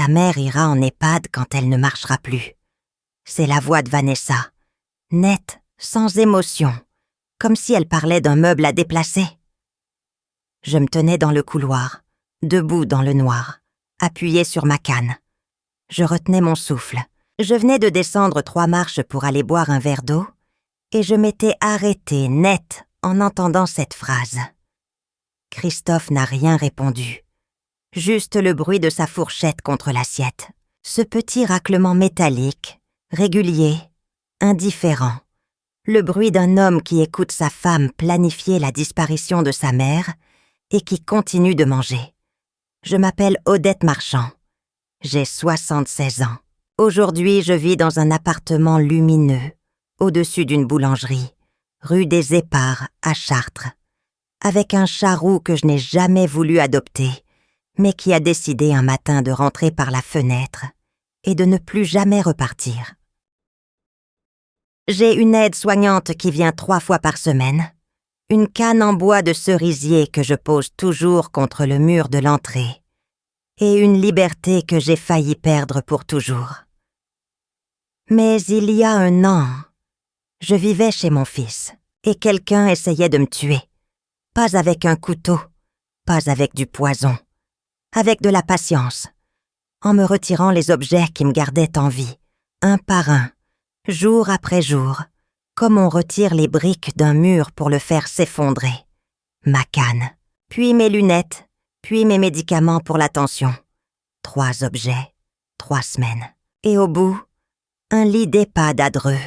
mère ira en EHPAD quand elle ne marchera plus. C'est la voix de Vanessa, nette, sans émotion, comme si elle parlait d'un meuble à déplacer. Je me tenais dans le couloir, debout dans le noir, appuyée sur ma canne. Je retenais mon souffle. Je venais de descendre 3 marches pour aller boire un verre d'eau, et je m'étais arrêtée net en entendant cette phrase. Christophe n'a rien répondu. Juste le bruit de sa fourchette contre l'assiette. Ce petit raclement métallique, régulier, indifférent. Le bruit d'un homme qui écoute sa femme planifier la disparition de sa mère et qui continue de manger. Je m'appelle Odette Marchand. J'ai 76 ans. Aujourd'hui, je vis dans un appartement lumineux, au-dessus d'une boulangerie, rue des Éparts, à Chartres, avec un chat roux que je n'ai jamais voulu adopter, mais qui a décidé un matin de rentrer par la fenêtre et de ne plus jamais repartir. J'ai une aide-soignante qui vient 3 fois par semaine, une canne en bois de cerisier que je pose toujours contre le mur de l'entrée, et une liberté que j'ai failli perdre pour toujours. Mais il y a 1 an, je vivais chez mon fils, et quelqu'un essayait de me tuer. Pas avec un couteau, pas avec du poison, avec de la patience, en me retirant les objets qui me gardaient en vie, un par un, jour après jour, comme on retire les briques d'un mur pour le faire s'effondrer. Ma canne, puis mes lunettes, puis mes médicaments pour la tension. 3 objets, 3 semaines. Et au bout, un lit d'EHPAD à Dreux,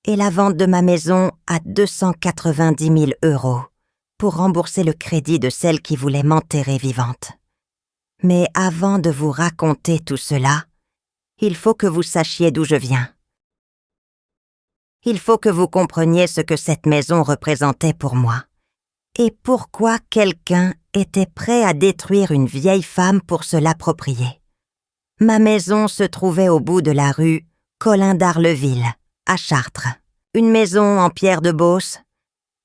et la vente de ma maison à 290 000 € pour rembourser le crédit de celle qui voulait m'enterrer vivante. Mais avant de vous raconter tout cela, il faut que vous sachiez d'où je viens. Il faut que vous compreniez ce que cette maison représentait pour moi, et pourquoi quelqu'un était prêt à détruire une vieille femme pour se l'approprier. Ma maison se trouvait au bout de la rue Colin d'Arleville, à Chartres. Une maison en pierre de Beauce,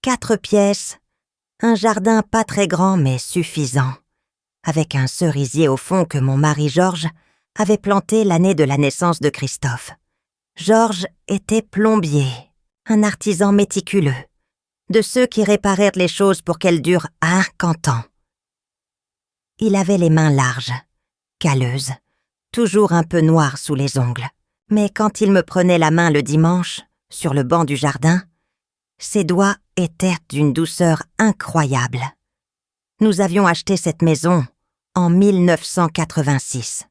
4 pièces, un jardin pas très grand mais suffisant, avec un cerisier au fond que mon mari Georges avait planté l'année de la naissance de Christophe. Georges était plombier, un artisan méticuleux, de ceux qui réparèrent les choses pour qu'elles durent 50 ans. Il avait les mains larges, calleuses, toujours un peu noires sous les ongles. Mais quand il me prenait la main le dimanche, sur le banc du jardin, ses doigts étaient d'une douceur incroyable. Nous avions acheté cette maison en 1986.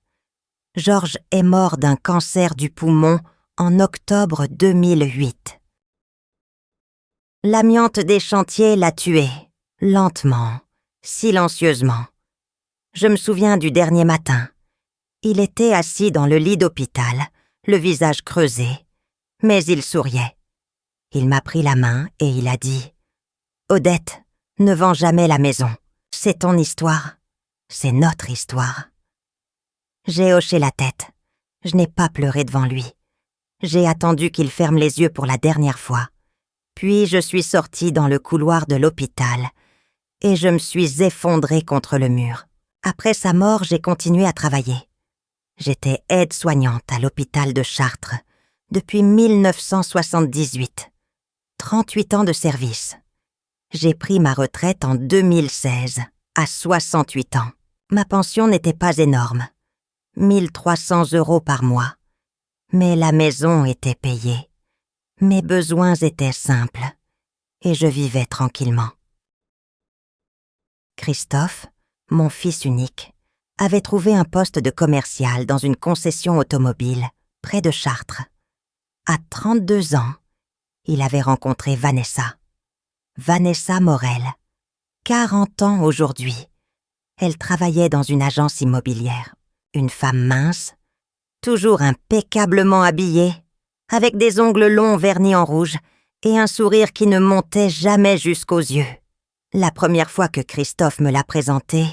Georges est mort d'un cancer du poumon en octobre 2008. L'amiante des chantiers l'a tué, lentement, silencieusement. Je me souviens du dernier matin. Il était assis dans le lit d'hôpital, le visage creusé, mais il souriait. Il m'a pris la main et il a dit « Odette, ne vends jamais la maison. C'est ton histoire. C'est notre histoire. » J'ai hoché la tête. Je n'ai pas pleuré devant lui. J'ai attendu qu'il ferme les yeux pour la dernière fois. Puis je suis sortie dans le couloir de l'hôpital et je me suis effondrée contre le mur. Après sa mort, j'ai continué à travailler. J'étais aide-soignante à l'hôpital de Chartres depuis 1978. 38 ans de service. J'ai pris ma retraite en 2016, à 68 ans. Ma pension n'était pas énorme, 1 300 € par mois. Mais la maison était payée. Mes besoins étaient simples et je vivais tranquillement. Christophe, mon fils unique, avait trouvé un poste de commercial dans une concession automobile, près de Chartres. À 32 ans, il avait rencontré Vanessa. Vanessa Morel. 40 ans aujourd'hui. Elle travaillait dans une agence immobilière. Une femme mince, toujours impeccablement habillée, avec des ongles longs vernis en rouge et un sourire qui ne montait jamais jusqu'aux yeux. La première fois que Christophe me l'a présentée,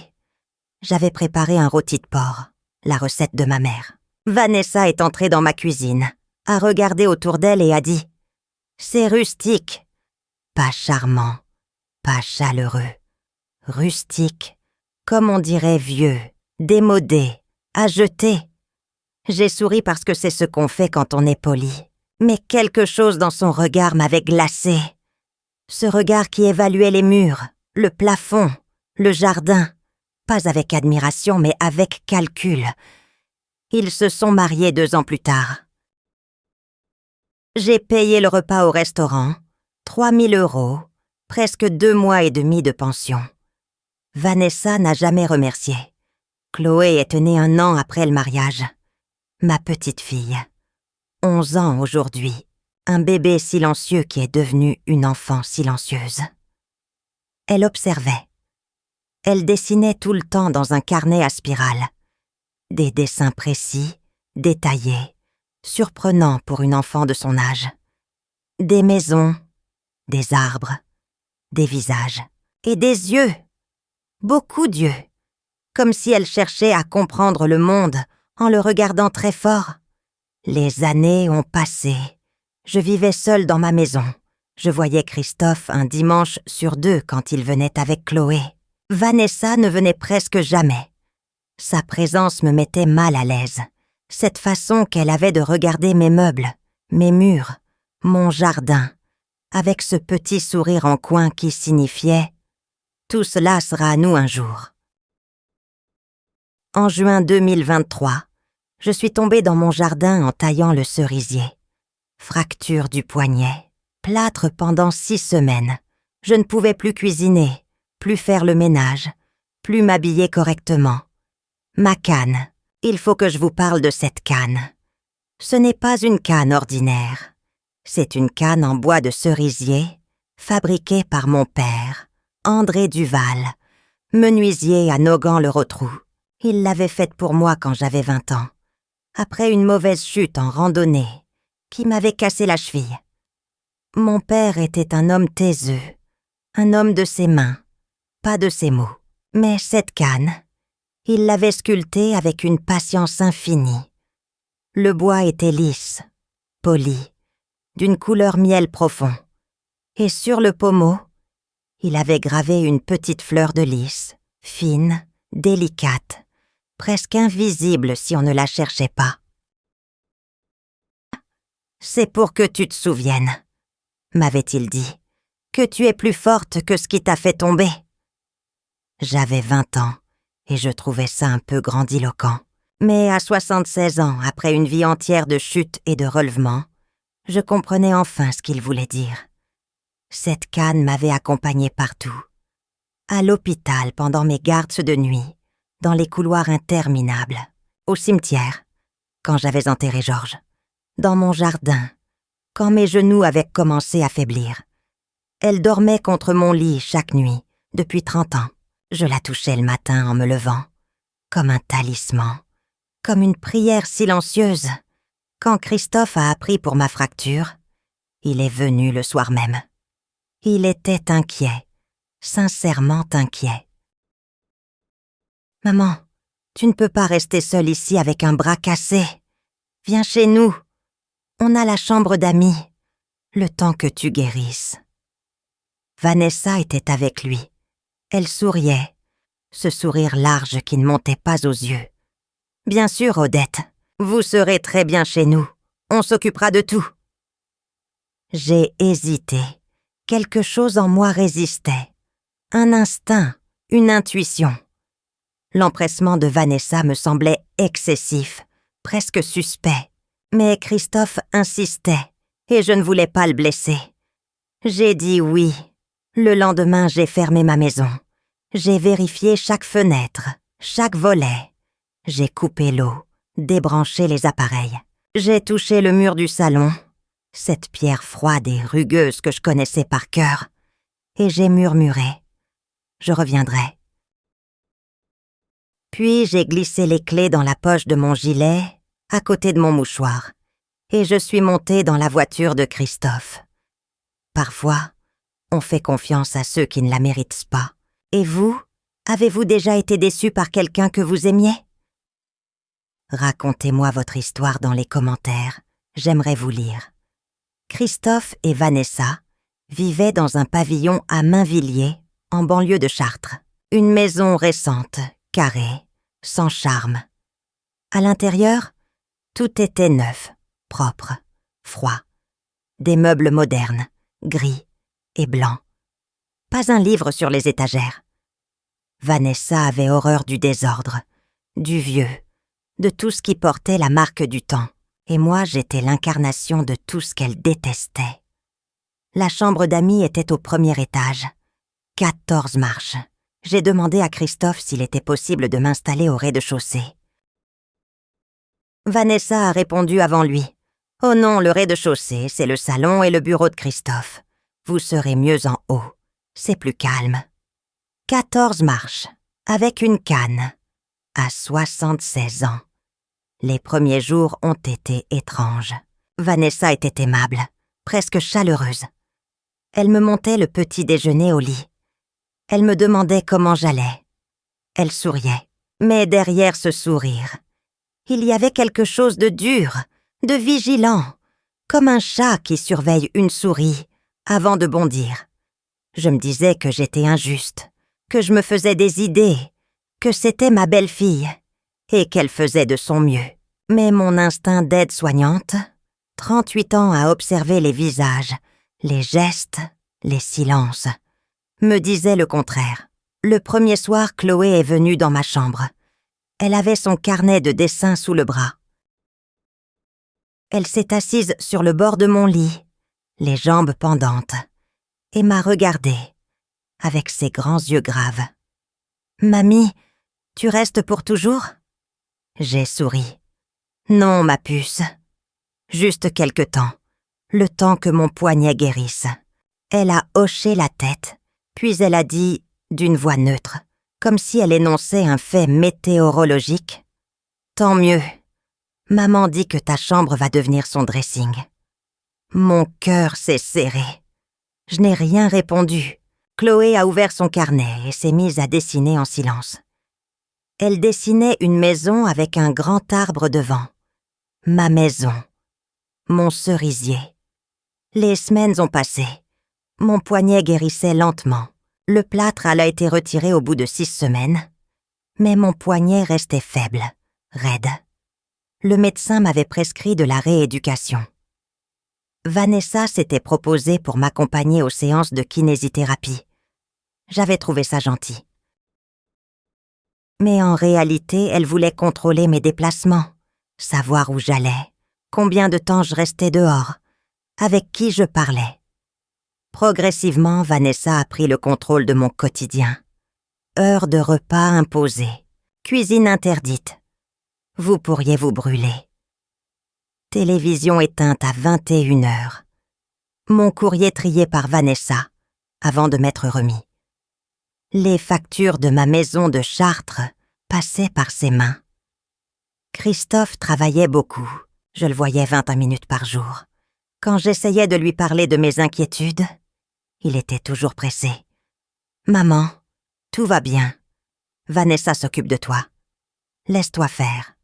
j'avais préparé un rôti de porc, la recette de ma mère. Vanessa est entrée dans ma cuisine, a regardé autour d'elle et a dit « C'est rustique, pas charmant, pas chaleureux, rustique, comme on dirait vieux, démodé, à jeter. J'ai souri parce que c'est ce qu'on fait quand on est poli. Mais quelque chose dans son regard m'avait glacée. Ce regard qui évaluait les murs, le plafond, le jardin. Pas avec admiration, mais avec calcul. Ils se sont mariés 2 ans plus tard. J'ai payé le repas au restaurant, 3 000 €, presque 2 mois et demi de pension. Vanessa n'a jamais remercié. Chloé est née 1 an après le mariage. Ma petite fille, 11 ans aujourd'hui, un bébé silencieux qui est devenu une enfant silencieuse. Elle observait. Elle dessinait tout le temps dans un carnet à spirale. Des dessins précis, détaillés, surprenants pour une enfant de son âge. Des maisons, des arbres, des visages et des yeux. Beaucoup d'yeux. Comme si elle cherchait à comprendre le monde en le regardant très fort. Les années ont passé. Je vivais seule dans ma maison. Je voyais Christophe un dimanche sur 2 quand il venait avec Chloé. Vanessa ne venait presque jamais. Sa présence me mettait mal à l'aise. Cette façon qu'elle avait de regarder mes meubles, mes murs, mon jardin, avec ce petit sourire en coin qui signifiait « Tout cela sera à nous un jour ». En juin 2023, je suis tombée dans mon jardin en taillant le cerisier. Fracture du poignet, plâtre pendant 6 semaines. Je ne pouvais plus cuisiner, plus faire le ménage, plus m'habiller correctement. Ma canne, il faut que je vous parle de cette canne. Ce n'est pas une canne ordinaire. C'est une canne en bois de cerisier, fabriquée par mon père, André Duval, menuisier à Nogent-le-Rotrou. Il l'avait faite pour moi quand j'avais 20 ans, après une mauvaise chute en randonnée, qui m'avait cassé la cheville. Mon père était un homme taiseux, un homme de ses mains, pas de ses mots. Mais cette canne, il l'avait sculptée avec une patience infinie. Le bois était lisse, poli, d'une couleur miel profond. Et sur le pommeau, il avait gravé une petite fleur de lys, fine, délicate, presque invisible si on ne la cherchait pas. « C'est pour que tu te souviennes », m'avait-il dit, « que tu es plus forte que ce qui t'a fait tomber. » J'avais 20 ans et je trouvais ça un peu grandiloquent. Mais à 76 ans, après une vie entière de chutes et de relevements, je comprenais enfin ce qu'il voulait dire. Cette canne m'avait accompagnée partout. À l'hôpital pendant mes gardes de nuit, dans les couloirs interminables, au cimetière, quand j'avais enterré Georges, dans mon jardin, quand mes genoux avaient commencé à faiblir. Elle dormait contre mon lit chaque nuit, depuis 30 ans. Je la touchais le matin en me levant, comme un talisman, comme une prière silencieuse. Quand Christophe a appris pour ma fracture, il est venu le soir même. Il était inquiet, sincèrement inquiet. « Maman, tu ne peux pas rester seule ici avec un bras cassé. Viens chez nous. On a la chambre d'amis, le temps que tu guérisses. » Vanessa était avec lui. Elle souriait, ce sourire large qui ne montait pas aux yeux. « Bien sûr, Odette, vous serez très bien chez nous. On s'occupera de tout. » J'ai hésité. Quelque chose en moi résistait. Un instinct, une intuition. L'empressement de Vanessa me semblait excessif, presque suspect. Mais Christophe insistait, et je ne voulais pas le blesser. J'ai dit oui. Le lendemain, j'ai fermé ma maison. J'ai vérifié chaque fenêtre, chaque volet. J'ai coupé l'eau, débranché les appareils. J'ai touché le mur du salon, cette pierre froide et rugueuse que je connaissais par cœur, et j'ai murmuré « Je reviendrai ». Puis j'ai glissé les clés dans la poche de mon gilet, à côté de mon mouchoir, et je suis montée dans la voiture de Christophe. Parfois, on fait confiance à ceux qui ne la méritent pas. Et vous, avez-vous déjà été déçu par quelqu'un que vous aimiez? Racontez-moi votre histoire dans les commentaires, j'aimerais vous lire. Christophe et Vanessa vivaient dans un pavillon à Mainvilliers, en banlieue de Chartres. Une maison récente, carrée, sans charme. À l'intérieur, Tout était neuf, propre, froid. Des meubles modernes, gris et blancs. Pas un livre sur les étagères. Vanessa avait horreur du désordre, du vieux, de tout ce qui portait la marque du temps. Et moi, j'étais l'incarnation de tout ce qu'elle détestait. La chambre d'amis était au premier étage. 14 marches. J'ai demandé à Christophe s'il était possible de m'installer au rez-de-chaussée. Vanessa a répondu avant lui. « Oh non, le rez-de-chaussée, c'est le salon et le bureau de Christophe. Vous serez mieux en haut. C'est plus calme. » 14 marches, avec une canne, à 76 ans. Les premiers jours ont été étranges. Vanessa était aimable, presque chaleureuse. Elle me montait le petit déjeuner au lit. Elle me demandait comment j'allais. Elle souriait, mais derrière ce sourire, il y avait quelque chose de dur, de vigilant, comme un chat qui surveille une souris avant de bondir. Je me disais que j'étais injuste, que je me faisais des idées, que c'était ma belle-fille, et qu'elle faisait de son mieux. Mais mon instinct d'aide-soignante, 38 ans à observer les visages, les gestes, les silences, me disait le contraire. Le premier soir, Chloé est venue dans ma chambre. Elle avait son carnet de dessin sous le bras. Elle s'est assise sur le bord de mon lit, les jambes pendantes, et m'a regardée, avec ses grands yeux graves. « Mamie, tu restes pour toujours ?» J'ai souri. « Non, ma puce. Juste quelque temps, le temps que mon poignet guérisse. » Elle a hoché la tête, puis elle a dit, d'une voix neutre, comme si elle énonçait un fait météorologique. « Tant mieux. Maman dit que ta chambre va devenir son dressing. » Mon cœur s'est serré. Je n'ai rien répondu. Chloé a ouvert son carnet et s'est mise à dessiner en silence. Elle dessinait une maison avec un grand arbre devant. Ma maison. Mon cerisier. Les semaines ont passé. Mon poignet guérissait lentement. Le plâtre a été retiré au bout de 6 semaines. Mais mon poignet restait faible, raide. Le médecin m'avait prescrit de la rééducation. Vanessa s'était proposée pour m'accompagner aux séances de kinésithérapie. J'avais trouvé ça gentil. Mais en réalité, elle voulait contrôler mes déplacements, savoir où j'allais, combien de temps je restais dehors, avec qui je parlais. Progressivement, Vanessa a pris le contrôle de mon quotidien. Heures de repas imposées, cuisine interdite. Vous pourriez vous brûler. Télévision éteinte à 21h. Mon courrier trié par Vanessa, avant de m'être remis. Les factures de ma maison de Chartres passaient par ses mains. Christophe travaillait beaucoup. Je le voyais 21 minutes par jour. Quand j'essayais de lui parler de mes inquiétudes, il était toujours pressé. « Maman, tout va bien. Vanessa s'occupe de toi. Laisse-toi faire. »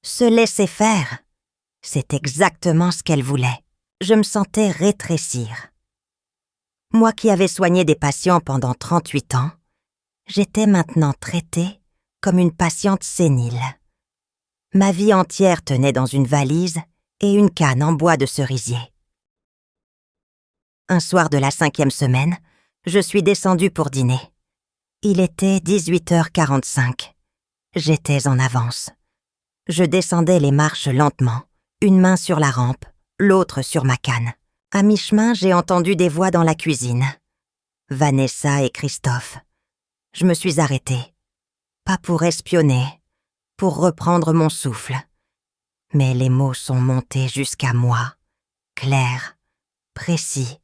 Se laisser faire, c'est exactement ce qu'elle voulait. Je me sentais rétrécir. Moi qui avais soigné des patients pendant 38 ans, j'étais maintenant traitée comme une patiente sénile. Ma vie entière tenait dans une valise et une canne en bois de cerisier. Un soir de la 5e semaine, je suis descendue pour dîner. Il était 18h45. J'étais en avance. Je descendais les marches lentement, une main sur la rampe, l'autre sur ma canne. À mi-chemin, j'ai entendu des voix dans la cuisine. Vanessa et Christophe. Je me suis arrêtée. Pas pour espionner, pour reprendre mon souffle. Mais les mots sont montés jusqu'à moi, clairs, précis,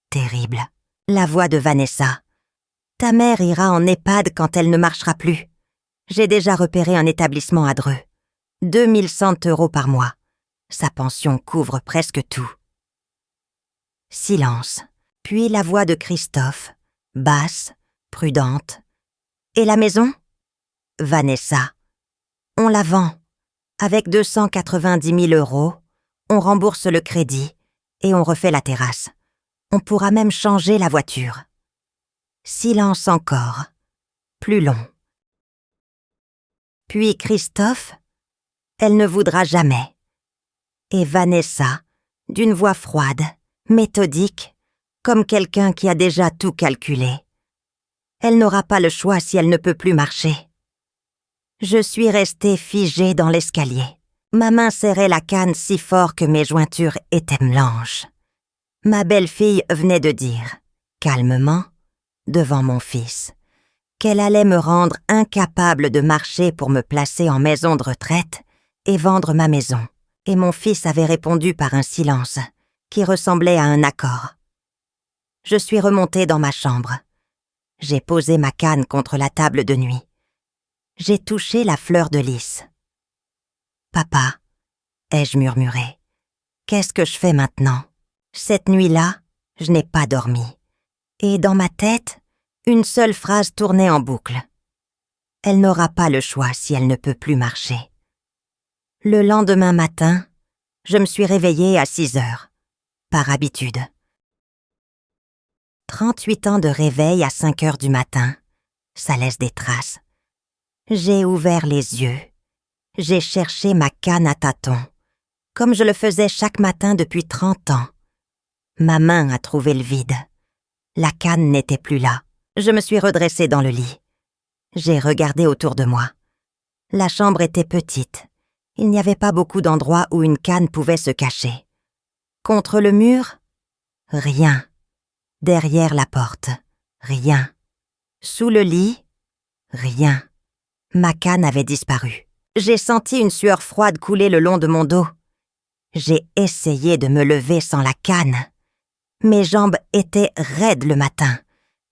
terribles. La voix de Vanessa. « Ta mère ira en EHPAD quand elle ne marchera plus. J'ai déjà repéré un établissement à Dreux. 2100 € par mois. Sa pension couvre presque tout. » Silence. Puis la voix de Christophe, basse, prudente. « Et la maison ?» Vanessa. « On la vend. Avec 290 000 €, on rembourse le crédit et on refait la terrasse. On pourra même changer la voiture. » Silence encore. Plus long. Puis Christophe. « Elle ne voudra jamais. Et Vanessa, d'une voix froide, méthodique, comme quelqu'un qui a déjà tout calculé. Elle n'aura pas le choix si elle ne peut plus marcher. Je suis restée figée dans l'escalier. Ma main serrait la canne si fort que mes jointures étaient blanches. Ma belle-fille venait de dire, calmement, devant mon fils, qu'elle allait me rendre incapable de marcher pour me placer en maison de retraite et vendre ma maison. Et mon fils avait répondu par un silence qui ressemblait à un accord. Je suis remontée dans ma chambre. J'ai posé ma canne contre la table de nuit. J'ai touché la fleur de lys. « Papa », ai-je murmuré, « qu'est-ce que je fais maintenant ?» Cette nuit-là, je n'ai pas dormi. Et dans ma tête, une seule phrase tournait en boucle. Elle n'aura pas le choix si elle ne peut plus marcher. Le lendemain matin, je me suis réveillée à 6 heures, par habitude. 38 ans de réveil à 5 heures du matin, ça laisse des traces. J'ai ouvert les yeux. J'ai cherché ma canne à tâtons, comme je le faisais chaque matin depuis 30 ans. Ma main a trouvé le vide. La canne n'était plus là. Je me suis redressée dans le lit. J'ai regardé autour de moi. La chambre était petite. Il n'y avait pas beaucoup d'endroits où une canne pouvait se cacher. Contre le mur, rien. Derrière la porte, rien. Sous le lit, rien. Ma canne avait disparu. J'ai senti une sueur froide couler le long de mon dos. J'ai essayé de me lever sans la canne. Mes jambes étaient raides le matin.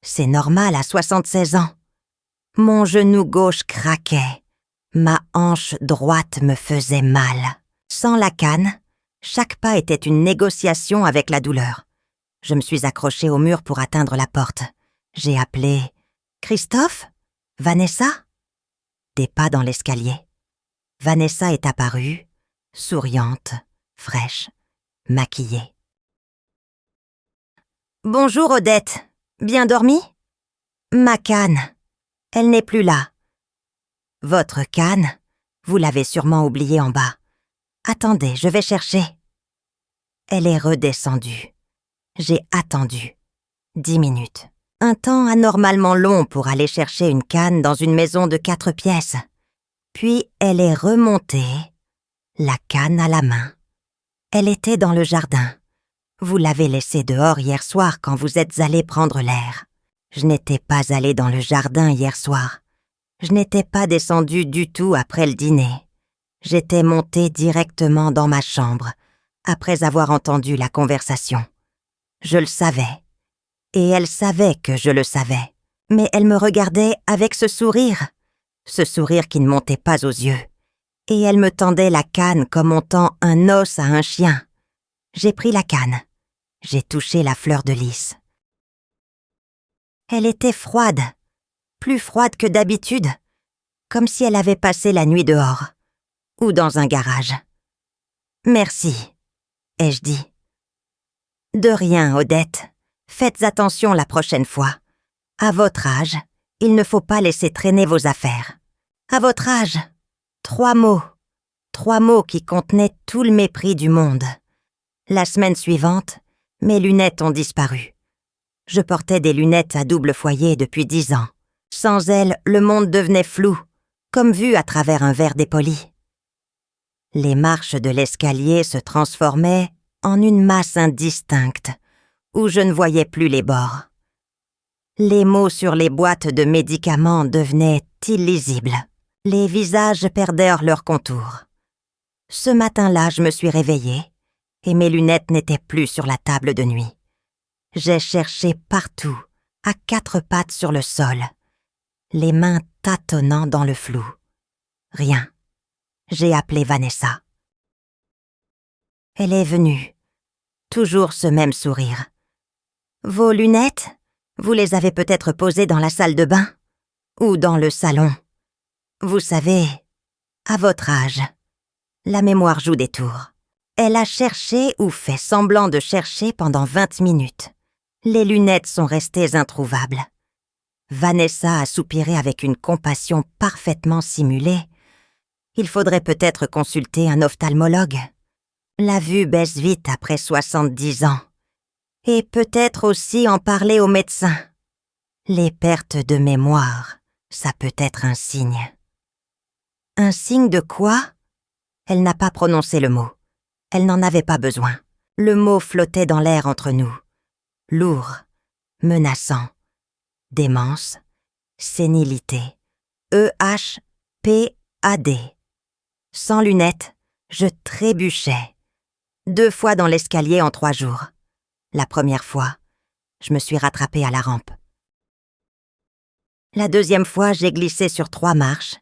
C'est normal à 76 ans. Mon genou gauche craquait. Ma hanche droite me faisait mal. Sans la canne, chaque pas était une négociation avec la douleur. Je me suis accrochée au mur pour atteindre la porte. J'ai appelé « Christophe ? Vanessa ?» Des pas dans l'escalier. Vanessa est apparue, souriante, fraîche, maquillée. « Bonjour Odette, bien dormi ? Ma canne, elle n'est plus là. Votre canne, vous l'avez sûrement oubliée en bas. Attendez, je vais chercher. » Elle est redescendue. J'ai attendu. 10 minutes. Un temps anormalement long pour aller chercher une canne dans une maison de 4 pièces. Puis elle est remontée, la canne à la main. Elle était dans le jardin. Vous l'avez laissée dehors hier soir quand vous êtes allé prendre l'air. Je n'étais pas allée dans le jardin hier soir. Je n'étais pas descendue du tout après le dîner. J'étais montée directement dans ma chambre, après avoir entendu la conversation. Je le savais. Et elle savait que je le savais. Mais elle me regardait avec ce sourire qui ne montait pas aux yeux. Et elle me tendait la canne comme on tend un os à un chien. J'ai pris la canne. J'ai touché la fleur de lys. Elle était froide, plus froide que d'habitude, comme si elle avait passé la nuit dehors, ou dans un garage. « Merci », ai-je dit. « De rien, Odette. Faites attention la prochaine fois. À votre âge, il ne faut pas laisser traîner vos affaires. À votre âge, 3 mots. 3 mots qui contenaient tout le mépris du monde. La semaine suivante, mes lunettes ont disparu. Je portais des lunettes à double foyer depuis 10 ans. Sans elles, le monde devenait flou, comme vu à travers un verre dépoli. Les marches de l'escalier se transformaient en une masse indistincte, où je ne voyais plus les bords. Les mots sur les boîtes de médicaments devenaient illisibles. Les visages perdèrent leur contour. Ce matin-là, je me suis réveillée et mes lunettes n'étaient plus sur la table de nuit. J'ai cherché partout, à 4 pattes sur le sol, les mains tâtonnant dans le flou. Rien. J'ai appelé Vanessa. Elle est venue. Toujours ce même sourire. « Vos lunettes, vous les avez peut-être posées dans la salle de bain ou dans le salon. Vous savez, à votre âge, la mémoire joue des tours. » Elle a cherché ou fait semblant de chercher pendant 20 minutes. Les lunettes sont restées introuvables. Vanessa a soupiré avec une compassion parfaitement simulée. Il faudrait peut-être consulter un ophtalmologue. La vue baisse vite après 70 ans. Et peut-être aussi en parler au médecin. Les pertes de mémoire, ça peut être un signe. Un signe de quoi? Elle n'a pas prononcé le mot. Elle n'en avait pas besoin. Le mot flottait dans l'air entre nous. Lourd, menaçant. Démence, sénilité. E-H-P-A-D. Sans lunettes, je trébuchais. 2 fois dans l'escalier en 3 jours. La première fois, je me suis rattrapée à la rampe. La deuxième fois, j'ai glissé sur 3 marches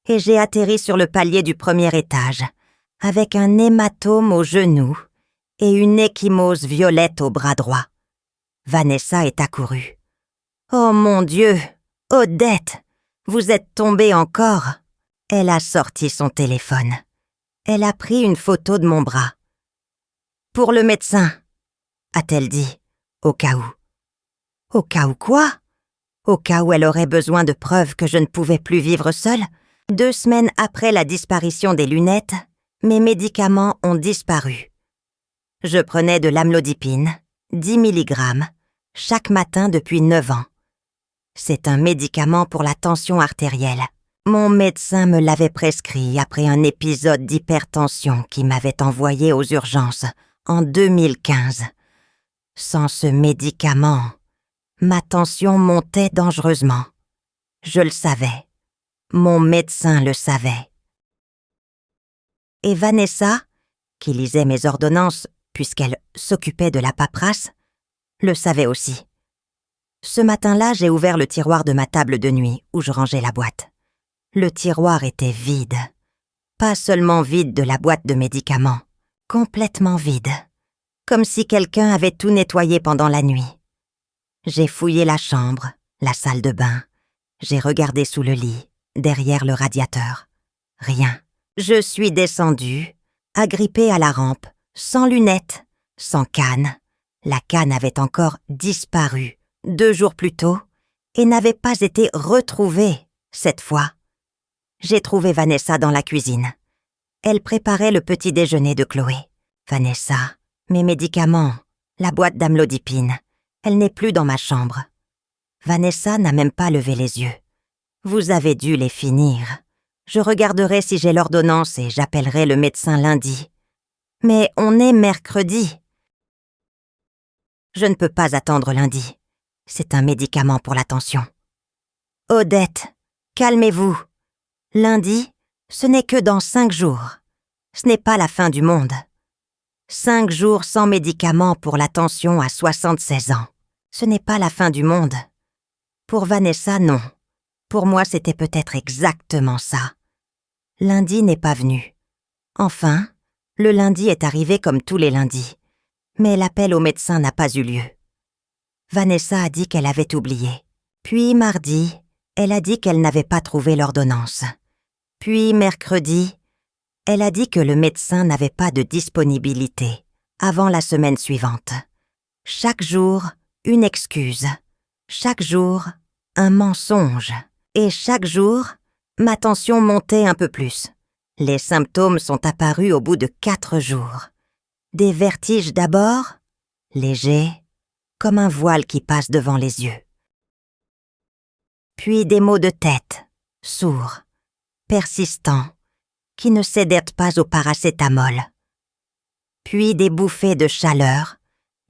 et j'ai atterri sur le palier du premier étage, avec un hématome au genou et une ecchymose violette au bras droit. Vanessa est accourue. « Oh mon Dieu! Odette! Vous êtes tombée encore !» Elle a sorti son téléphone. Elle a pris une photo de mon bras. « Pour le médecin !» a-t-elle dit, au cas où. Au cas où quoi? Au cas où elle aurait besoin de preuves que je ne pouvais plus vivre seule. 2 semaines après la disparition des lunettes, mes médicaments ont disparu. Je prenais de l'amlodipine, 10 mg, chaque matin depuis 9 ans. C'est un médicament pour la tension artérielle. Mon médecin me l'avait prescrit après un épisode d'hypertension qui m'avait envoyé aux urgences en 2015. Sans ce médicament, ma tension montait dangereusement. Je le savais. Mon médecin le savait. Et Vanessa, qui lisait mes ordonnances puisqu'elle s'occupait de la paperasse, le savait aussi. Ce matin-là, j'ai ouvert le tiroir de ma table de nuit où je rangeais la boîte. Le tiroir était vide. Pas seulement vide de la boîte de médicaments, complètement vide. Comme si quelqu'un avait tout nettoyé pendant la nuit. J'ai fouillé la chambre, la salle de bain. J'ai regardé sous le lit, derrière le radiateur. Rien. Je suis descendue, agrippée à la rampe, sans lunettes, sans canne. La canne avait encore disparu 2 jours plus tôt et n'avait pas été retrouvée cette fois. J'ai trouvé Vanessa dans la cuisine. Elle préparait le petit déjeuner de Chloé. Vanessa, mes médicaments, la boîte d'amlodipine. Elle n'est plus dans ma chambre. Vanessa n'a même pas levé les yeux. Vous avez dû les finir. Je regarderai si j'ai l'ordonnance et j'appellerai le médecin lundi. Mais on est mercredi. Je ne peux pas attendre lundi. C'est un médicament pour la tension. Odette, calmez-vous. Lundi, ce n'est que dans 5 jours. Ce n'est pas la fin du monde. 5 jours sans médicament pour la tension à 76 ans. Ce n'est pas la fin du monde. Pour Vanessa, non. Pour moi, c'était peut-être exactement ça. Lundi n'est pas venu. Enfin, le lundi est arrivé comme tous les lundis. Mais l'appel au médecin n'a pas eu lieu. Vanessa a dit qu'elle avait oublié. Puis mardi, elle a dit qu'elle n'avait pas trouvé l'ordonnance. Puis mercredi, elle a dit que le médecin n'avait pas de disponibilité avant la semaine suivante. Chaque jour, une excuse. Chaque jour, un mensonge. Et chaque jour, ma tension montait un peu plus. Les symptômes sont apparus au bout de 4 jours. Des vertiges d'abord, légers, comme un voile qui passe devant les yeux. Puis des maux de tête, sourds, persistants, qui ne cédèrent pas au paracétamol. Puis des bouffées de chaleur,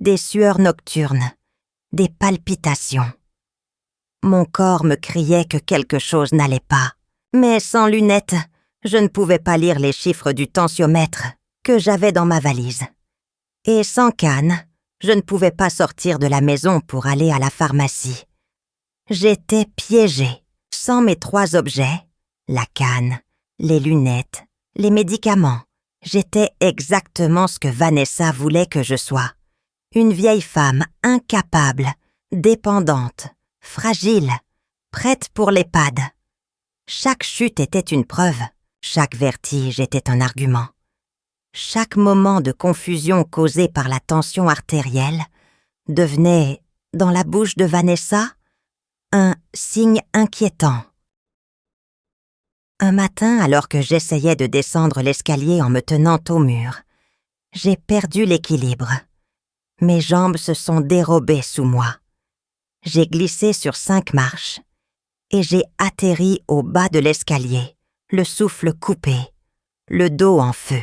des sueurs nocturnes, des palpitations. Mon corps me criait que quelque chose n'allait pas, mais sans lunettes, je ne pouvais pas lire les chiffres du tensiomètre que j'avais dans ma valise. Et sans canne, je ne pouvais pas sortir de la maison pour aller à la pharmacie. J'étais piégée, sans mes 3 objets, la canne, les lunettes, les médicaments. J'étais exactement ce que Vanessa voulait que je sois. Une vieille femme incapable, dépendante, fragile, prête pour l'EHPAD. Chaque chute était une preuve, chaque vertige était un argument. Chaque moment de confusion causé par la tension artérielle devenait, dans la bouche de Vanessa, un signe inquiétant. Un matin, alors que j'essayais de descendre l'escalier en me tenant au mur, J'ai perdu l'équilibre. Mes jambes se sont dérobées sous moi. J'ai glissé sur 5 marches et j'ai atterri au bas de l'escalier, le souffle coupé, le dos en feu.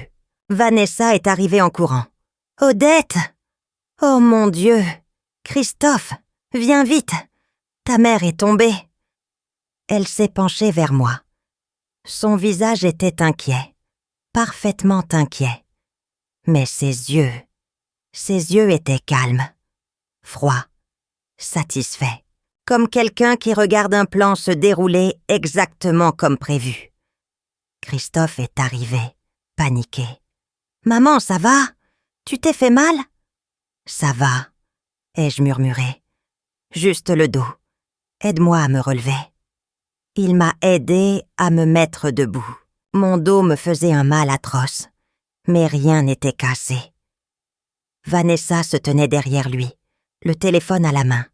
Vanessa est arrivée en courant. « Odette! Oh mon Dieu! Christophe, viens vite! Ta mère est tombée! » Elle s'est penchée vers moi. Son visage était inquiet, parfaitement inquiet. Mais ses yeux étaient calmes, froids, satisfaits, comme quelqu'un qui regarde un plan se dérouler exactement comme prévu. Christophe est arrivé, paniqué. « Maman, ça va? Tu t'es fait mal? »« Ça va, » ai-je murmuré. « Juste le dos. Aide-moi à me relever. » Il m'a aidé à me mettre debout. Mon dos me faisait un mal atroce, mais rien n'était cassé. Vanessa se tenait derrière lui, le téléphone à la main.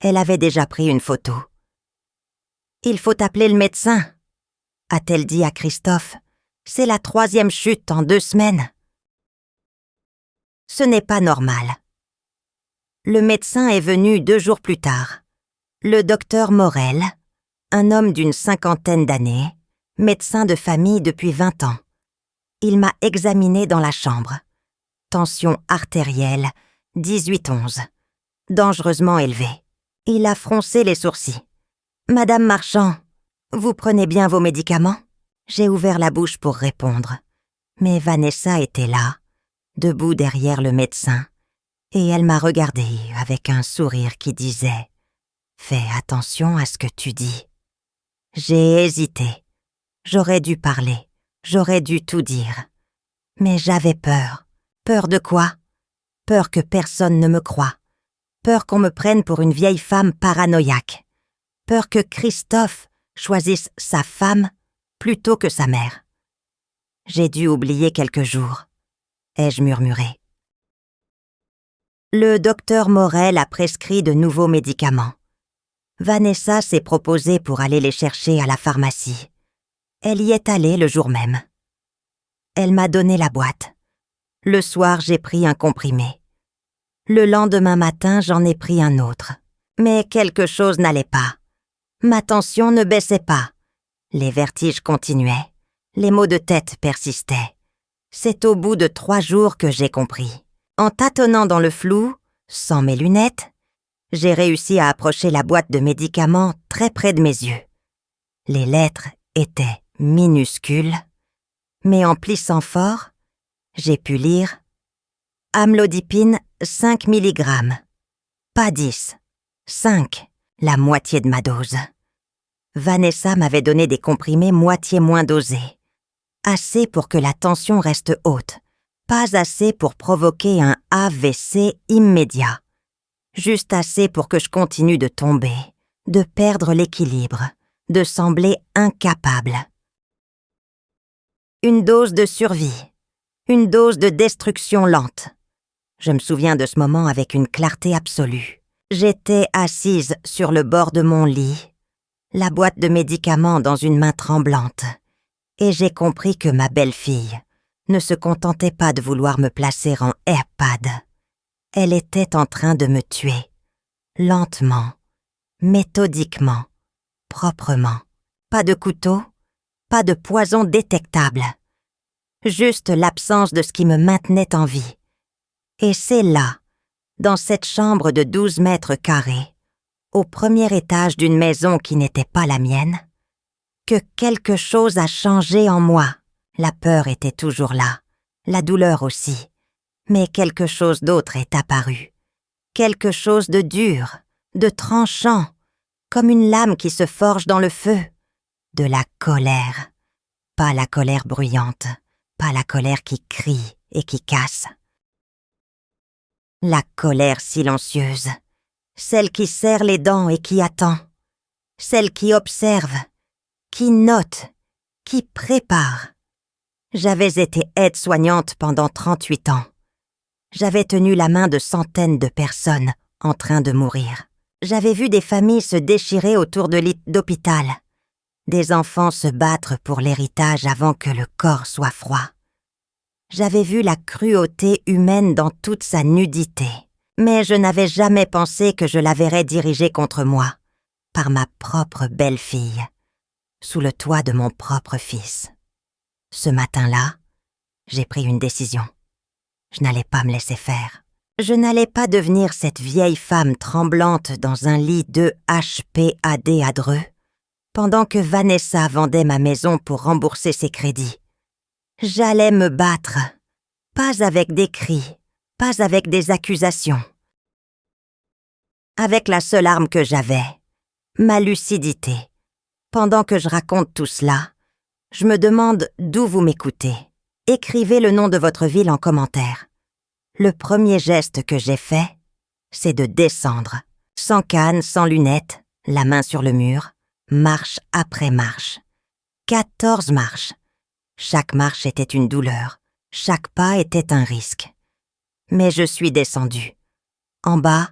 Elle avait déjà pris une photo. « Il faut appeler le médecin, » a-t-elle dit à Christophe. « C'est la 3e chute en 2 semaines. » Ce n'est pas normal. Le médecin est venu 2 jours plus tard. Le docteur Morel, un homme d'une 50aine d'années, médecin de famille depuis 20 ans. Il m'a examiné dans la chambre. Tension artérielle, 18/11. Dangereusement élevée. Il a froncé les sourcils. « Madame Marchand, vous prenez bien vos médicaments ?» J'ai ouvert la bouche pour répondre. Mais Vanessa était là, debout derrière le médecin, et elle m'a regardée avec un sourire qui disait « Fais attention à ce que tu dis. » J'ai hésité. J'aurais dû parler, j'aurais dû tout dire. Mais j'avais peur. Peur de quoi? Peur que personne ne me croie. Peur qu'on me prenne pour une vieille femme paranoïaque. Peur que Christophe choisisse sa femme plutôt que sa mère. J'ai dû oublier quelques jours, ai-je murmuré. Le docteur Morel a prescrit de nouveaux médicaments. Vanessa s'est proposée pour aller les chercher à la pharmacie. Elle y est allée le jour même. Elle m'a donné la boîte. Le soir, j'ai pris un comprimé. Le lendemain matin, j'en ai pris un autre. Mais quelque chose n'allait pas. Ma tension ne baissait pas. Les vertiges continuaient. Les maux de tête persistaient. C'est au bout de 3 jours que j'ai compris. En tâtonnant dans le flou, sans mes lunettes, j'ai réussi à approcher la boîte de médicaments très près de mes yeux. Les lettres étaient minuscules, mais en plissant fort, j'ai pu lire « Amlodipine 5 mg. Pas 10. 5, la moitié de ma dose. » Vanessa m'avait donné des comprimés moitié moins dosés. Assez pour que la tension reste haute, pas assez pour provoquer un AVC immédiat. Juste assez pour que je continue de tomber, de perdre l'équilibre, de sembler incapable. Une dose de survie, une dose de destruction lente. Je me souviens de ce moment avec une clarté absolue. J'étais assise sur le bord de mon lit, la boîte de médicaments dans une main tremblante, et j'ai compris que ma belle-fille ne se contentait pas de vouloir me placer en EHPAD. Elle était en train de me tuer, lentement, méthodiquement, proprement. Pas de couteau, pas de poison détectable. Juste l'absence de ce qui me maintenait en vie. Et c'est là, dans cette chambre de 12 mètres carrés, au premier étage d'une maison qui n'était pas la mienne, que quelque chose a changé en moi. La peur était toujours là, la douleur aussi, mais quelque chose d'autre est apparu. Quelque chose de dur, de tranchant, comme une lame qui se forge dans le feu. De la colère. Pas la colère bruyante, pas la colère qui crie et qui casse. La colère silencieuse, celle qui serre les dents et qui attend, celle qui observe, qui note, qui prépare. J'avais été aide-soignante pendant 38 ans. J'avais tenu la main de centaines de personnes en train de mourir. J'avais vu des familles se déchirer autour de lits d'hôpital, des enfants se battre pour l'héritage avant que le corps soit froid. J'avais vu la cruauté humaine dans toute sa nudité, mais je n'avais jamais pensé que je la verrais dirigée contre moi, par ma propre belle-fille, sous le toit de mon propre fils. Ce matin-là, j'ai pris une décision. Je n'allais pas me laisser faire. Je n'allais pas devenir cette vieille femme tremblante dans un lit de HPAD à Dreux, pendant que Vanessa vendait ma maison pour rembourser ses crédits. J'allais me battre, pas avec des cris, pas avec des accusations. Avec la seule arme que j'avais, ma lucidité. Pendant que je raconte tout cela, je me demande d'où vous m'écoutez. Écrivez le nom de votre ville en commentaire. Le premier geste que j'ai fait, c'est de descendre, sans canne, sans lunettes, la main sur le mur, marche après marche. 14 marches. Chaque marche était une douleur, chaque pas était un risque. Mais je suis descendue. En bas,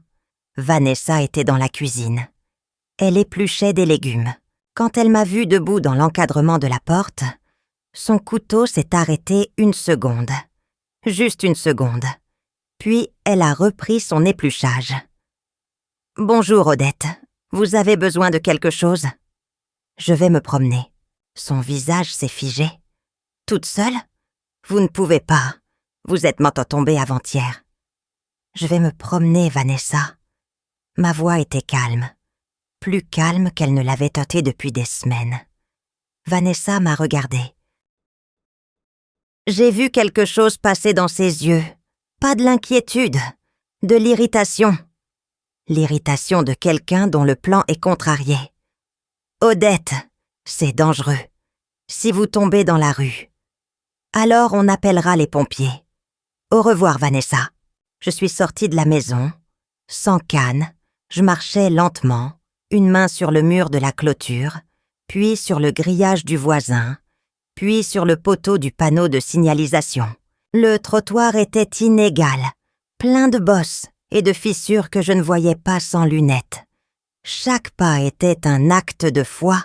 Vanessa était dans la cuisine. Elle épluchait des légumes. Quand elle m'a vue debout dans l'encadrement de la porte, son couteau s'est arrêté une seconde. Juste une seconde. Puis elle a repris son épluchage. « Bonjour Odette, vous avez besoin de quelque chose ?» Je vais me promener. Son visage s'est figé. « Toute seule ? Vous ne pouvez pas. Vous êtes morte tombée avant-hier. » Je vais me promener, Vanessa. Ma voix était calme. Plus calme qu'elle ne l'avait été depuis des semaines. Vanessa m'a regardée. J'ai vu quelque chose passer dans ses yeux. Pas de l'inquiétude, de l'irritation. L'irritation de quelqu'un dont le plan est contrarié. Odette, c'est dangereux. Si vous tombez dans la rue, alors on appellera les pompiers. Au revoir, Vanessa. Je suis sortie de la maison, sans canne, je marchais lentement, une main sur le mur de la clôture, puis sur le grillage du voisin, puis sur le poteau du panneau de signalisation. Le trottoir était inégal, plein de bosses et de fissures que je ne voyais pas sans lunettes. Chaque pas était un acte de foi.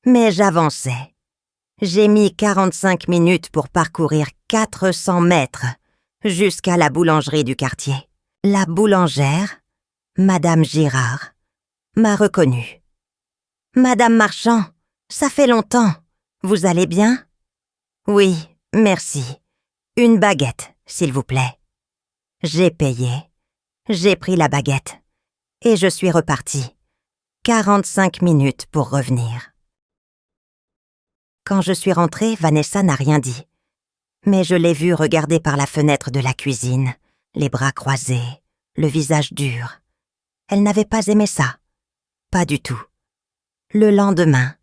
Mais j'avançais. J'ai mis 45 minutes pour parcourir 400 mètres jusqu'à la boulangerie du quartier. La boulangère, Madame Girard, m'a reconnue. « Madame Marchand, ça fait longtemps. Vous allez bien ?»« Oui, merci. Une baguette, s'il vous plaît. » J'ai payé. J'ai pris la baguette. Et je suis repartie. 45 minutes pour revenir. Quand je suis rentrée, Vanessa n'a rien dit. Mais je l'ai vue regarder par la fenêtre de la cuisine, les bras croisés, le visage dur. Elle n'avait pas aimé ça. Pas du tout. Le lendemain,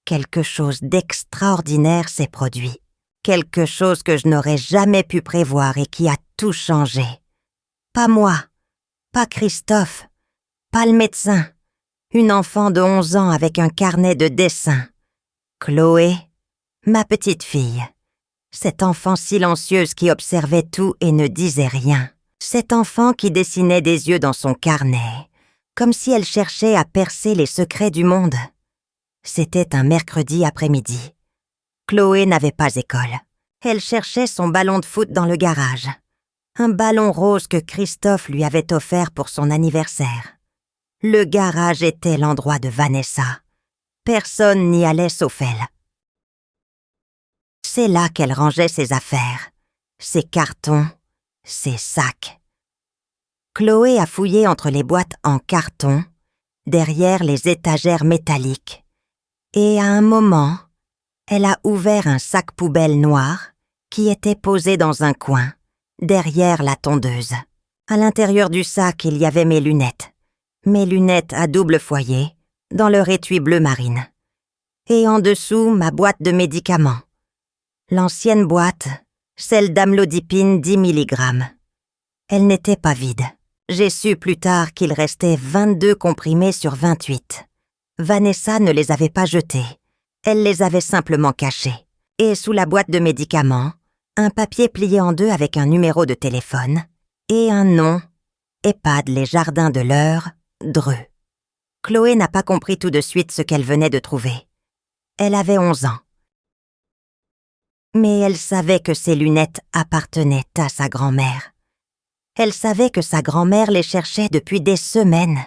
quelque chose d'extraordinaire s'est produit. Quelque chose que je n'aurais jamais pu prévoir et qui a tout changé. Pas moi, pas Christophe, pas le médecin, une enfant de 11 ans avec un carnet de dessins. Chloé, ma petite fille. Cette enfant silencieuse qui observait tout et ne disait rien. Cet enfant qui dessinait des yeux dans son carnet, comme si elle cherchait à percer les secrets du monde. C'était un mercredi après-midi. Chloé n'avait pas école. Elle cherchait son ballon de foot dans le garage. Un ballon rose que Christophe lui avait offert pour son anniversaire. Le garage était l'endroit de Vanessa. Personne n'y allait sauf elle. C'est là qu'elle rangeait ses affaires, ses cartons, ses sacs. Chloé a fouillé entre les boîtes en carton, derrière les étagères métalliques, et à un moment, elle a ouvert un sac poubelle noir qui était posé dans un coin, derrière la tondeuse. À l'intérieur du sac, il y avait mes lunettes à double foyer, dans leur étui bleu marine. Et en dessous, ma boîte de médicaments. L'ancienne boîte, celle d'amlodipine 10 mg. Elle n'était pas vide. J'ai su plus tard qu'il restait 22 comprimés sur 28. Vanessa ne les avait pas jetés. Elle les avait simplement cachés. Et sous la boîte de médicaments, un papier plié en deux avec un numéro de téléphone et un nom, EHPAD Les Jardins de l'Eure, Dreux. Chloé n'a pas compris tout de suite ce qu'elle venait de trouver. Elle avait 11 ans. Mais elle savait que ces lunettes appartenaient à sa grand-mère. Elle savait que sa grand-mère les cherchait depuis des semaines.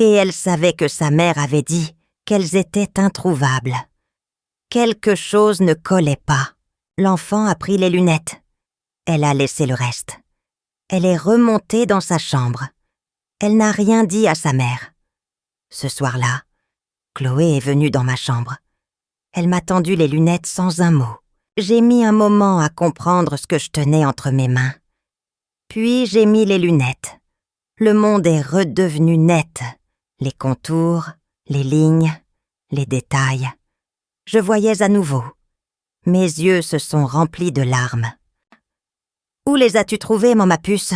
Et elle savait que sa mère avait dit qu'elles étaient introuvables. Quelque chose ne collait pas. L'enfant a pris les lunettes. Elle a laissé le reste. Elle est remontée dans sa chambre. Elle n'a rien dit à sa mère. Ce soir-là, Chloé est venue dans ma chambre. Elle m'a tendu les lunettes sans un mot. J'ai mis un moment à comprendre ce que je tenais entre mes mains. Puis j'ai mis les lunettes. Le monde est redevenu net. Les contours, les lignes, les détails. Je voyais à nouveau. Mes yeux se sont remplis de larmes. « Où les as-tu trouvés, ma puce ?»«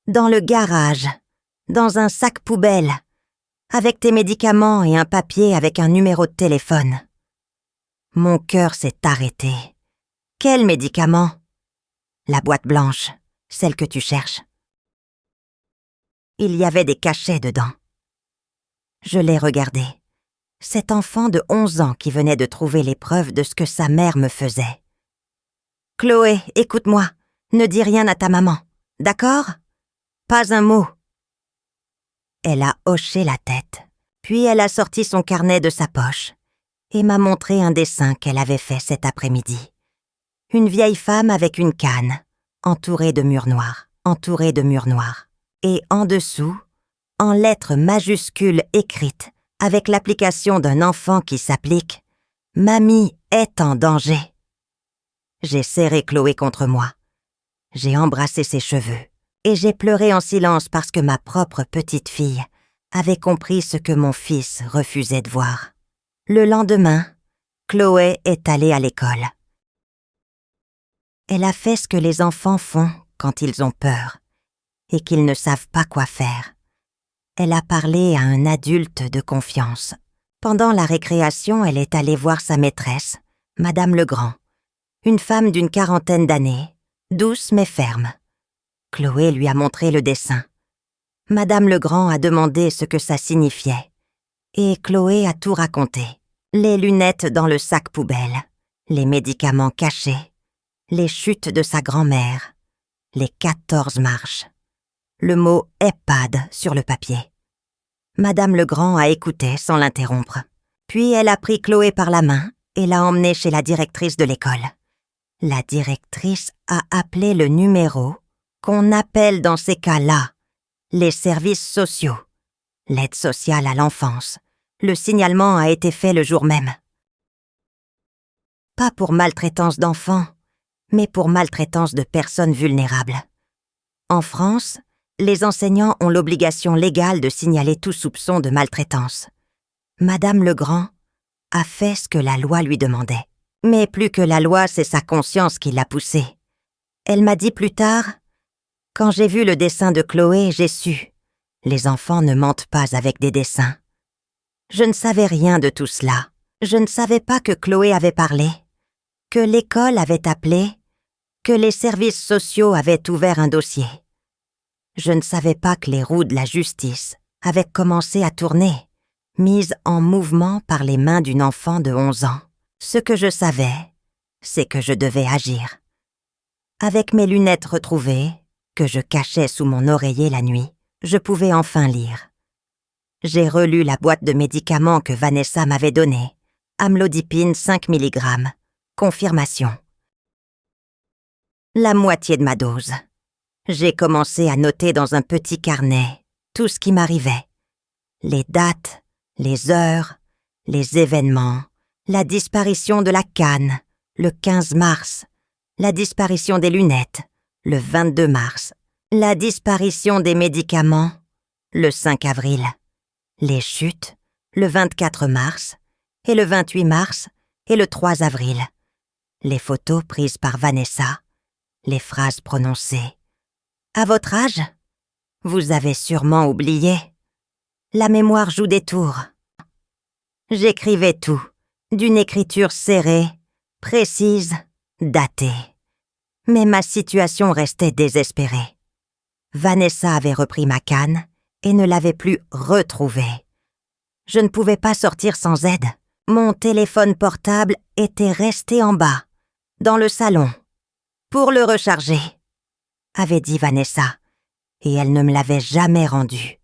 Dans le garage, dans un sac poubelle, avec tes médicaments et un papier avec un numéro de téléphone. » Mon cœur s'est arrêté. « Quel médicament ?»« La boîte blanche, celle que tu cherches. » Il y avait des cachets dedans. Je l'ai regardé. Cet enfant de 11 ans qui venait de trouver les preuves de ce que sa mère me faisait. « Chloé, écoute-moi. Ne dis rien à ta maman. D'accord ? Pas un mot. » Elle a hoché la tête, puis elle a sorti son carnet de sa poche et m'a montré un dessin qu'elle avait fait cet après-midi. Une vieille femme avec une canne, entourée de murs noirs. Et en dessous, en lettres majuscules écrites, avec l'application d'un enfant qui s'applique « Mamie est en danger ». J'ai serré Chloé contre moi. J'ai embrassé ses cheveux et j'ai pleuré en silence parce que ma propre petite fille avait compris ce que mon fils refusait de voir. Le lendemain, Chloé est allée à l'école. Elle a fait ce que les enfants font quand ils ont peur et qu'ils ne savent pas quoi faire. Elle a parlé à un adulte de confiance. Pendant la récréation, elle est allée voir sa maîtresse, Madame Legrand, une femme d'une 40aine d'années, douce mais ferme. Chloé lui a montré le dessin. Madame Legrand a demandé ce que ça signifiait. Et Chloé a tout raconté. Les lunettes dans le sac poubelle, les médicaments cachés, les chutes de sa grand-mère, les 14 marches, le mot « EHPAD » sur le papier. Madame Legrand a écouté sans l'interrompre. Puis elle a pris Chloé par la main et l'a emmenée chez la directrice de l'école. La directrice a appelé le numéro qu'on appelle dans ces cas-là les services sociaux, l'aide sociale à l'enfance. Le signalement a été fait le jour même. Pas pour maltraitance d'enfants, mais pour maltraitance de personnes vulnérables. En France, les enseignants ont l'obligation légale de signaler tout soupçon de maltraitance. Madame Legrand a fait ce que la loi lui demandait. Mais plus que la loi, c'est sa conscience qui l'a poussée. Elle m'a dit plus tard, « Quand j'ai vu le dessin de Chloé, j'ai su. Les enfants ne mentent pas avec des dessins. » Je ne savais rien de tout cela. Je ne savais pas que Chloé avait parlé, que l'école avait appelé, que les services sociaux avaient ouvert un dossier. Je ne savais pas que les roues de la justice avaient commencé à tourner, mises en mouvement par les mains d'une enfant de 11 ans. Ce que je savais, c'est que je devais agir. Avec mes lunettes retrouvées, que je cachais sous mon oreiller la nuit, je pouvais enfin lire. J'ai relu la boîte de médicaments que Vanessa m'avait donnée. Amlodipine 5 mg. Confirmation. La moitié de ma dose. J'ai commencé à noter dans un petit carnet tout ce qui m'arrivait. Les dates, les heures, les événements, la disparition de la canne, le 15 mars, la disparition des lunettes, le 22 mars, la disparition des médicaments, le 5 avril, les chutes, le 24 mars, et le 28 mars, et le 3 avril, les photos prises par Vanessa, les phrases prononcées. À votre âge, vous avez sûrement oublié. La mémoire joue des tours. J'écrivais tout, d'une écriture serrée, précise, datée. Mais ma situation restait désespérée. Vanessa avait repris ma canne et ne l'avait plus retrouvée. Je ne pouvais pas sortir sans aide. Mon téléphone portable était resté en bas. Dans le salon. Pour le recharger, avait dit Vanessa, et elle ne me l'avait jamais rendu.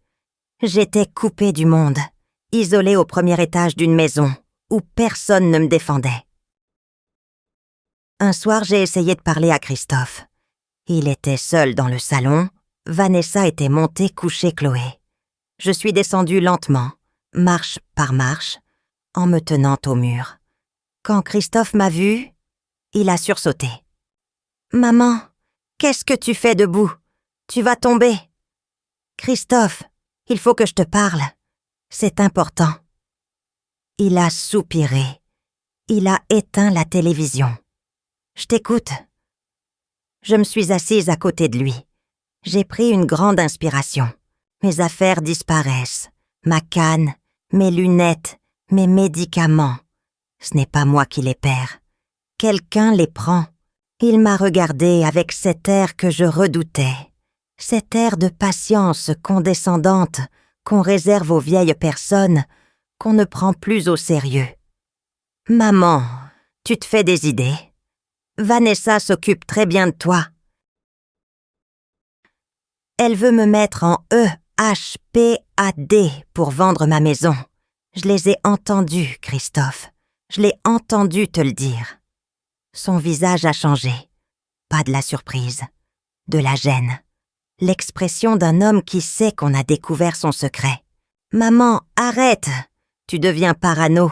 J'étais coupée du monde, isolée au premier étage d'une maison, où personne ne me défendait. Un soir, j'ai essayé de parler à Christophe. Il était seul dans le salon, Vanessa était montée coucher Chloé. Je suis descendue lentement, marche par marche, en me tenant au mur. Quand Christophe m'a vue, il a sursauté. « Maman, qu'est-ce que tu fais debout? Tu vas tomber. »« Christophe, il faut que je te parle. C'est important. » Il a soupiré. Il a éteint la télévision. « Je t'écoute. » Je me suis assise à côté de lui. J'ai pris une grande inspiration. Mes affaires disparaissent. Ma canne, mes lunettes, mes médicaments. Ce n'est pas moi qui les perds. Quelqu'un les prend. Il m'a regardée avec cet air que je redoutais. Cet air de patience condescendante qu'on réserve aux vieilles personnes qu'on ne prend plus au sérieux. « Maman, tu te fais des idées. Vanessa s'occupe très bien de toi. Elle veut me mettre en EHPAD pour vendre ma maison. Je les ai entendus, Christophe. Je l'ai entendu te le dire. » Son visage a changé. Pas de la surprise, de la gêne. L'expression d'un homme qui sait qu'on a découvert son secret. « Maman, arrête! Tu deviens parano. »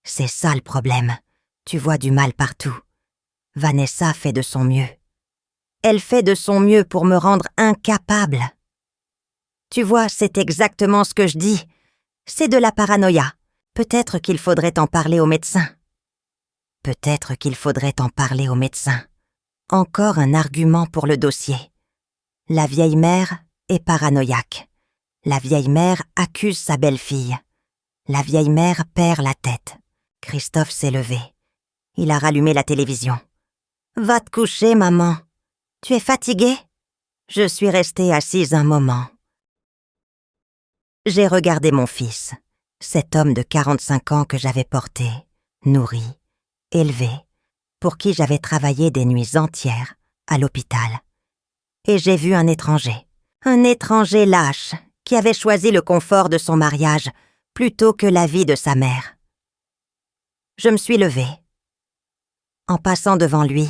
C'est ça le problème. Tu vois du mal partout. Vanessa fait de son mieux. Elle fait de son mieux pour me rendre incapable. Tu vois, c'est exactement ce que je dis. C'est de la paranoïa. Peut-être qu'il faudrait en parler au médecin. Peut-être qu'il faudrait en parler au médecin. Encore un argument pour le dossier. La vieille mère est paranoïaque. La vieille mère accuse sa belle-fille. La vieille mère perd la tête. Christophe s'est levé. Il a rallumé la télévision. « Va te coucher, maman. Tu es fatiguée ?» Je suis restée assise un moment. J'ai regardé mon fils, cet homme de 45 ans que j'avais porté, nourri, élevé, pour qui j'avais travaillé des nuits entières à l'hôpital. Et j'ai vu un étranger lâche, qui avait choisi le confort de son mariage plutôt que la vie de sa mère. Je me suis levée. En passant devant lui,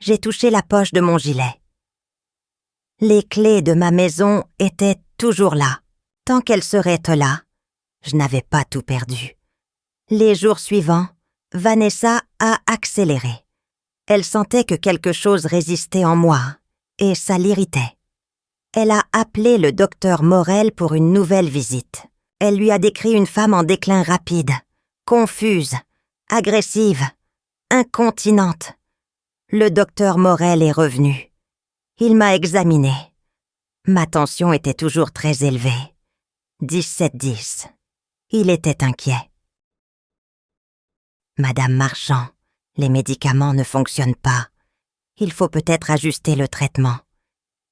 j'ai touché la poche de mon gilet. Les clés de ma maison étaient toujours là. Tant qu'elles seraient là, je n'avais pas tout perdu. Les jours suivants, Vanessa a accéléré. Elle sentait que quelque chose résistait en moi, et ça l'irritait. Elle a appelé le docteur Morel pour une nouvelle visite. Elle lui a décrit une femme en déclin rapide, confuse, agressive, incontinente. Le docteur Morel est revenu. Il m'a examinée. Ma tension était toujours très élevée. 17-10. Il était inquiet. « Madame Marchand, les médicaments ne fonctionnent pas. Il faut peut-être ajuster le traitement.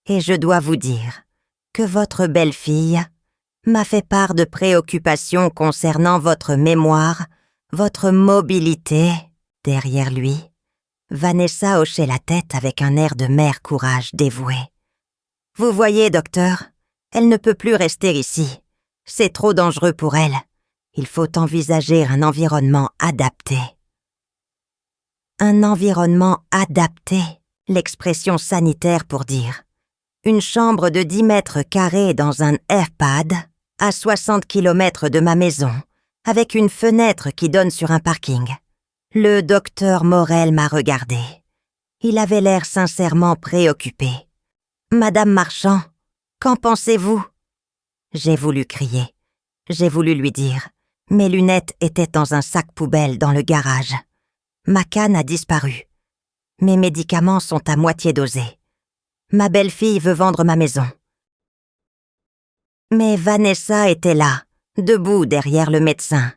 Et je dois vous dire que votre belle-fille m'a fait part de préoccupations concernant votre mémoire, votre mobilité. » Derrière lui, Vanessa hochait la tête avec un air de mère courage dévouée. « Vous voyez, docteur, elle ne peut plus rester ici. C'est trop dangereux pour elle. Il faut envisager un environnement adapté. » Un environnement adapté, l'expression sanitaire pour dire. Une chambre de 10 mètres carrés dans un EHPAD, à 60 km de ma maison, avec une fenêtre qui donne sur un parking. Le docteur Morel m'a regardé. Il avait l'air sincèrement préoccupé. « Madame Marchand, qu'en pensez-vous » J'ai voulu crier. J'ai voulu lui dire. Mes lunettes étaient dans un sac poubelle dans le garage. Ma canne a disparu. Mes médicaments sont à moitié dosés. Ma belle-fille veut vendre ma maison. Mais Vanessa était là, debout derrière le médecin,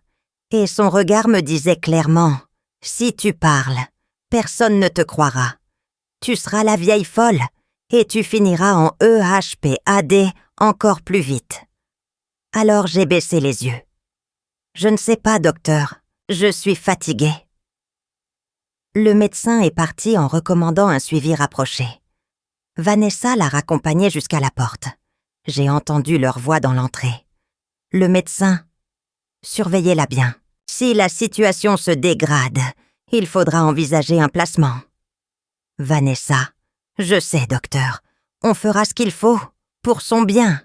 et son regard me disait clairement « Si tu parles, personne ne te croira. Tu seras la vieille folle et tu finiras en EHPAD encore plus vite. » Alors j'ai baissé les yeux. « Je ne sais pas, docteur, je suis fatiguée. » Le médecin est parti en recommandant un suivi rapproché. Vanessa la raccompagnait jusqu'à la porte. J'ai entendu leur voix dans l'entrée. Le médecin: surveillez-la bien. Si la situation se dégrade, il faudra envisager un placement. Vanessa: je sais, docteur. On fera ce qu'il faut. Pour son bien.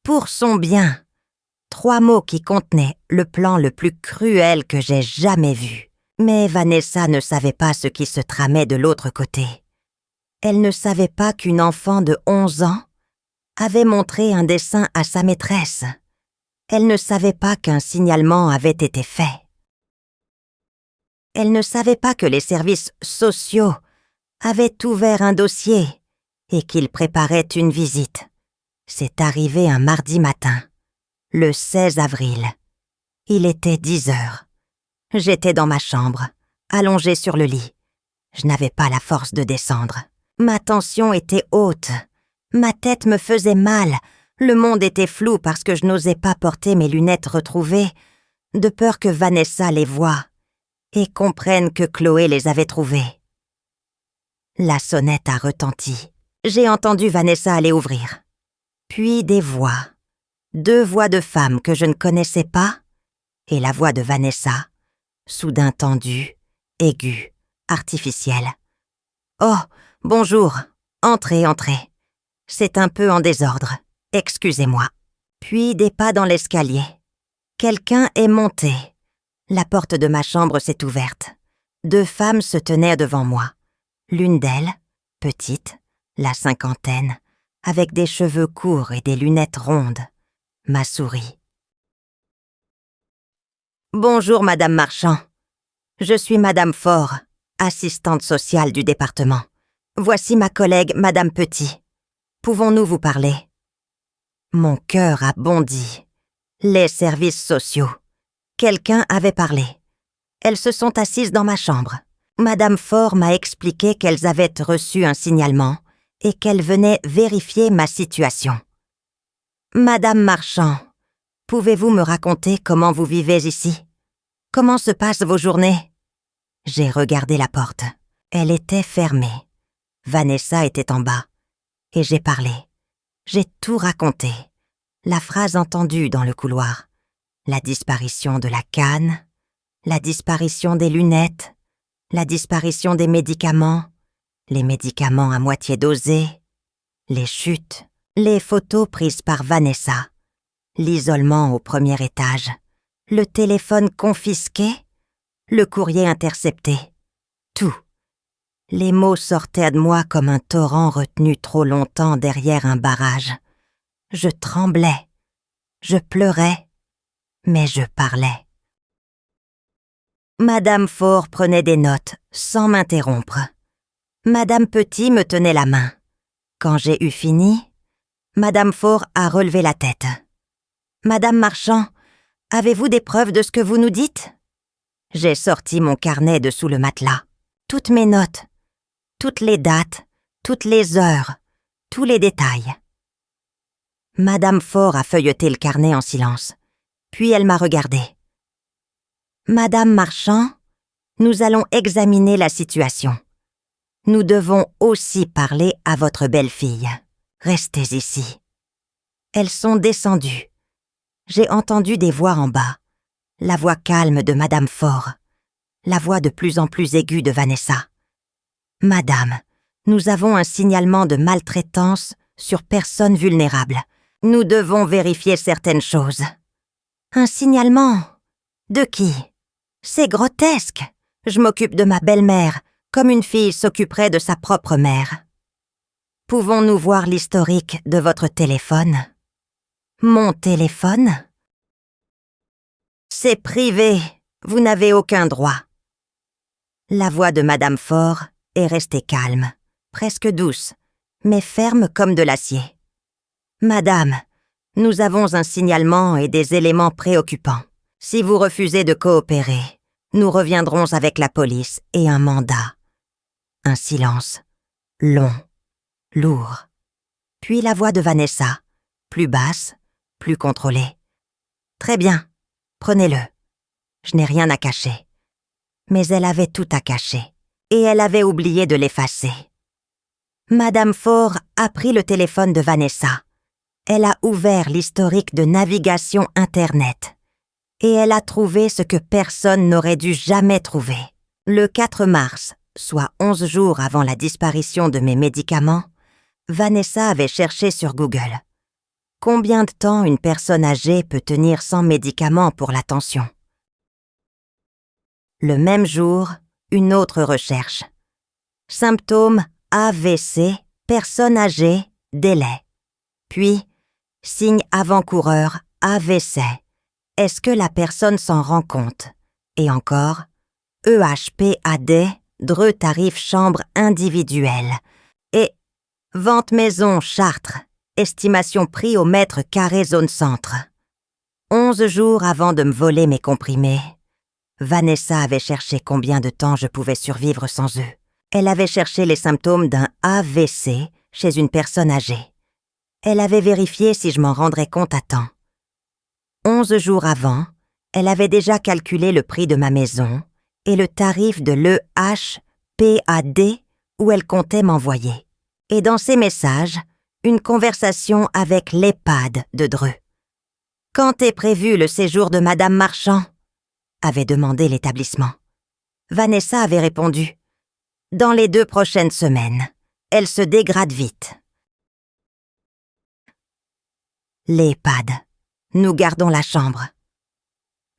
Pour son bien. 3 mots qui contenaient le plan le plus cruel que j'ai jamais vu. Mais Vanessa ne savait pas ce qui se tramait de l'autre côté. Elle ne savait pas qu'une enfant de 11 ans avait montré un dessin à sa maîtresse. Elle ne savait pas qu'un signalement avait été fait. Elle ne savait pas que les services sociaux avaient ouvert un dossier et qu'ils préparaient une visite. C'est arrivé un mardi matin, le 16 avril. Il était 10 heures. J'étais dans ma chambre, allongée sur le lit. Je n'avais pas la force de descendre. Ma tension était haute. Ma tête me faisait mal. Le monde était flou parce que je n'osais pas porter mes lunettes retrouvées, de peur que Vanessa les voie et comprenne que Chloé les avait trouvées. La sonnette a retenti. J'ai entendu Vanessa aller ouvrir. Puis des voix. 2 voix de femmes que je ne connaissais pas, et la voix de Vanessa, soudain tendue, aiguë, artificielle. « Oh, bonjour. Entrez, entrez. C'est un peu en désordre. Excusez-moi. » Puis des pas dans l'escalier. Quelqu'un est monté. La porte de ma chambre s'est ouverte. 2 femmes se tenaient devant moi. L'une d'elles, petite, la cinquantaine, avec des cheveux courts et des lunettes rondes, m'a souri. « Bonjour, Madame Marchand. Je suis Madame Faure, assistante sociale du département. Voici ma collègue, Madame Petit. Pouvons-nous vous parler ?» Mon cœur a bondi. Les services sociaux. Quelqu'un avait parlé. Elles se sont assises dans ma chambre. Madame Faure m'a expliqué qu'elles avaient reçu un signalement et qu'elles venaient vérifier ma situation. « Madame Marchand, pouvez-vous me raconter comment vous vivez ici? Comment se passent vos journées ?» J'ai regardé la porte. Elle était fermée. Vanessa était en bas. Et j'ai parlé. J'ai tout raconté. La phrase entendue dans le couloir. La disparition de la canne, la disparition des lunettes, la disparition des médicaments, les médicaments à moitié dosés, les chutes, les photos prises par Vanessa, l'isolement au premier étage, le téléphone confisqué, le courrier intercepté. Tout. Les mots sortaient de moi comme un torrent retenu trop longtemps derrière un barrage. Je tremblais, je pleurais, mais je parlais. Madame Faure prenait des notes, sans m'interrompre. Madame Petit me tenait la main. Quand j'ai eu fini, Madame Faure a relevé la tête. « Madame Marchand, avez-vous des preuves de ce que vous nous dites ?» J'ai sorti mon carnet de sous le matelas. Toutes mes notes, toutes les dates, toutes les heures, tous les détails. Madame Faure a feuilleté le carnet en silence. Puis elle m'a regardée. « Madame Marchand, nous allons examiner la situation. Nous devons aussi parler à votre belle-fille. Restez ici. » Elles sont descendues. J'ai entendu des voix en bas. La voix calme de Madame Faure. La voix de plus en plus aiguë de Vanessa. « Madame, nous avons un signalement de maltraitance sur personne vulnérable. Nous devons vérifier certaines choses. » Un signalement? De qui? C'est grotesque. Je m'occupe de ma belle-mère, comme une fille s'occuperait de sa propre mère. Pouvons-nous voir l'historique de votre téléphone? Mon téléphone? C'est privé. Vous n'avez aucun droit. La voix de Madame Faure est restée calme, presque douce, mais ferme comme de l'acier. Madame, nous avons un signalement et des éléments préoccupants. Si vous refusez de coopérer, nous reviendrons avec la police et un mandat. Un silence, long, lourd. Puis la voix de Vanessa, plus basse, plus contrôlée. Très bien, prenez-le. Je n'ai rien à cacher. Mais elle avait tout à cacher. et elle avait oublié de l'effacer. Madame Faure a pris le téléphone de Vanessa. Elle a ouvert l'historique de navigation Internet. Et elle a trouvé ce que personne n'aurait dû jamais trouver. Le 4 mars, soit 11 jours avant la disparition de mes médicaments, Vanessa avait cherché sur Google. Combien de temps une personne âgée peut tenir sans médicaments pour la tension? Le même jour, une autre recherche. Symptômes AVC, personne âgée, délai. Puis, signe avant-coureur AVC. Est-ce que la personne s'en rend compte? Et encore, EHPAD, Dreux tarif chambre individuelle. Et vente maison Chartres, estimation prix au mètre carré zone centre. 11 jours avant de me voler mes comprimés, Vanessa avait cherché combien de temps je pouvais survivre sans eux. Elle avait cherché les symptômes d'un AVC chez une personne âgée. Elle avait vérifié si je m'en rendrais compte à temps. 11 jours avant, elle avait déjà calculé le prix de ma maison et le tarif de l'EHPAD où elle comptait m'envoyer. Et dans ses messages, une conversation avec l'EHPAD de Dreux. « Quand est prévu le séjour de Madame Marchand ?» avait demandé l'établissement. Vanessa avait répondu « Dans les 2 prochaines semaines. Elle se dégrade vite. » L'EHPAD. Nous gardons la chambre.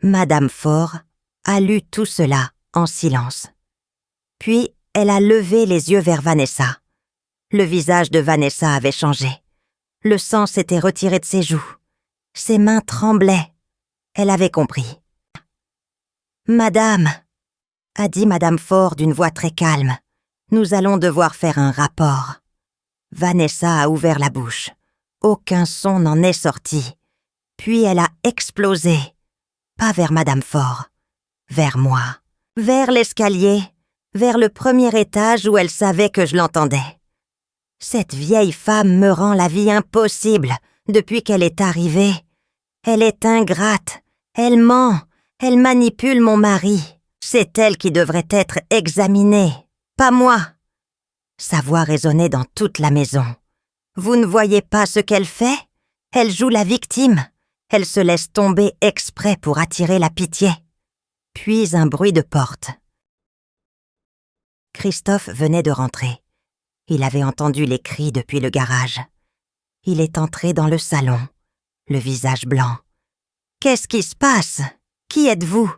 Madame Faure a lu tout cela en silence. Puis, elle a levé les yeux vers Vanessa. Le visage de Vanessa avait changé. Le sang s'était retiré de ses joues. Ses mains tremblaient. Elle avait compris. « Madame, » a dit Madame Faure d'une voix très calme, « nous allons devoir faire un rapport. » Vanessa a ouvert la bouche. Aucun son n'en est sorti. Puis elle a explosé. Pas vers Madame Faure, vers moi, vers l'escalier, vers le premier étage où elle savait que je l'entendais. Cette vieille femme me rend la vie impossible depuis qu'elle est arrivée. Elle est ingrate, elle ment, elle manipule mon mari. C'est elle qui devrait être examinée, pas moi. Sa voix résonnait dans toute la maison. Vous ne voyez pas ce qu'elle fait? Elle joue la victime. Elle se laisse tomber exprès pour attirer la pitié. Puis un bruit de porte. Christophe venait de rentrer. Il avait entendu les cris depuis le garage. Il est entré dans le salon, le visage blanc. « Qu'est-ce qui se passe? Qui êtes-vous »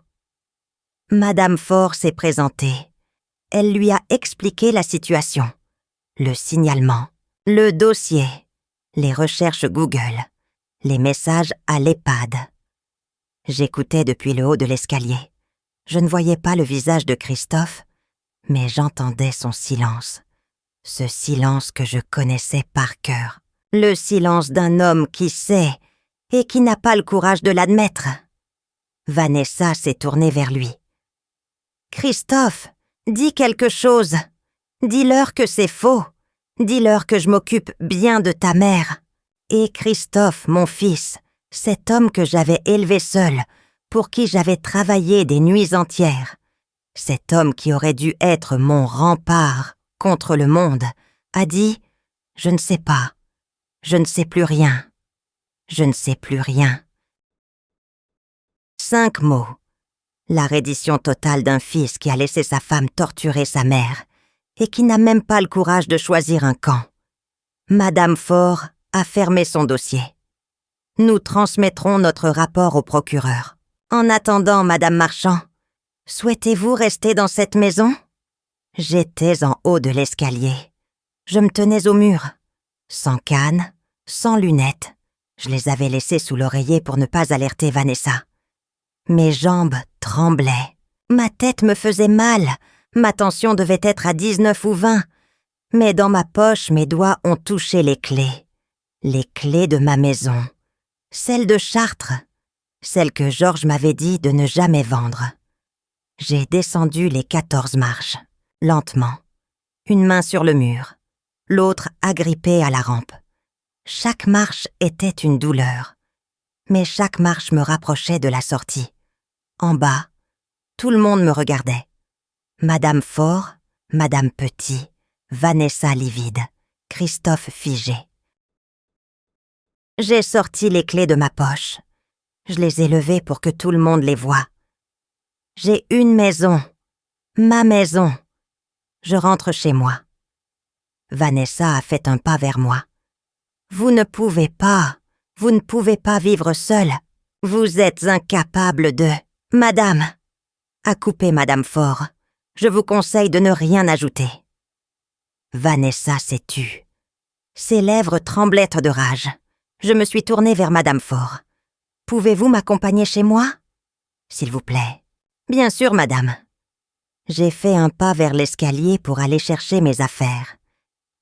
Madame Faure s'est présentée. Elle lui a expliqué la situation. Le signalement, le dossier, les recherches Google, les messages à l'EHPAD. J'écoutais depuis le haut de l'escalier. Je ne voyais pas le visage de Christophe, mais j'entendais son silence. Ce silence que je connaissais par cœur. Le silence d'un homme qui sait et qui n'a pas le courage de l'admettre. Vanessa s'est tournée vers lui. « Christophe, dis quelque chose. Dis-leur que c'est faux. Dis-leur que je m'occupe bien de ta mère. » Et Christophe, mon fils, cet homme que j'avais élevé seul, pour qui j'avais travaillé des nuits entières, cet homme qui aurait dû être mon rempart contre le monde, a dit « Je ne sais pas. Je ne sais plus rien. Je ne sais plus rien. » 5 mots. La reddition totale d'un fils qui a laissé sa femme torturer sa mère et qui n'a même pas le courage de choisir un camp. Madame Faure a fermé son dossier. Nous transmettrons notre rapport au procureur. En attendant, Madame Marchand, souhaitez-vous rester dans cette maison? J'étais en haut de l'escalier. Je me tenais au mur, sans canne, sans lunettes. Je les avais laissées sous l'oreiller pour ne pas alerter Vanessa. Mes jambes tremblaient. Ma tête me faisait mal. Ma tension devait être à 19 ou 20. Mais dans ma poche, mes doigts ont touché les clés. Les clés de ma maison. Celles de Chartres. Celles que Georges m'avait dit de ne jamais vendre. J'ai descendu les 14 marches, lentement. Une main sur le mur, l'autre agrippée à la rampe. Chaque marche était une douleur. Mais chaque marche me rapprochait de la sortie. En bas, tout le monde me regardait. Madame Faure, Madame Petit, Vanessa livide, Christophe figé. J'ai sorti les clés de ma poche. Je les ai levées pour que tout le monde les voie. J'ai une maison, ma maison. Je rentre chez moi. Vanessa a fait un pas vers moi. Vous ne pouvez pas vivre seule. Vous êtes incapable de... Madame, a coupé Madame Faure. Je vous conseille de ne rien ajouter. Vanessa s'est tue. Ses lèvres tremblaient de rage. Je me suis tournée vers Madame Faure. Pouvez-vous m'accompagner chez moi? S'il vous plaît. Bien sûr, madame. J'ai fait un pas vers l'escalier pour aller chercher mes affaires.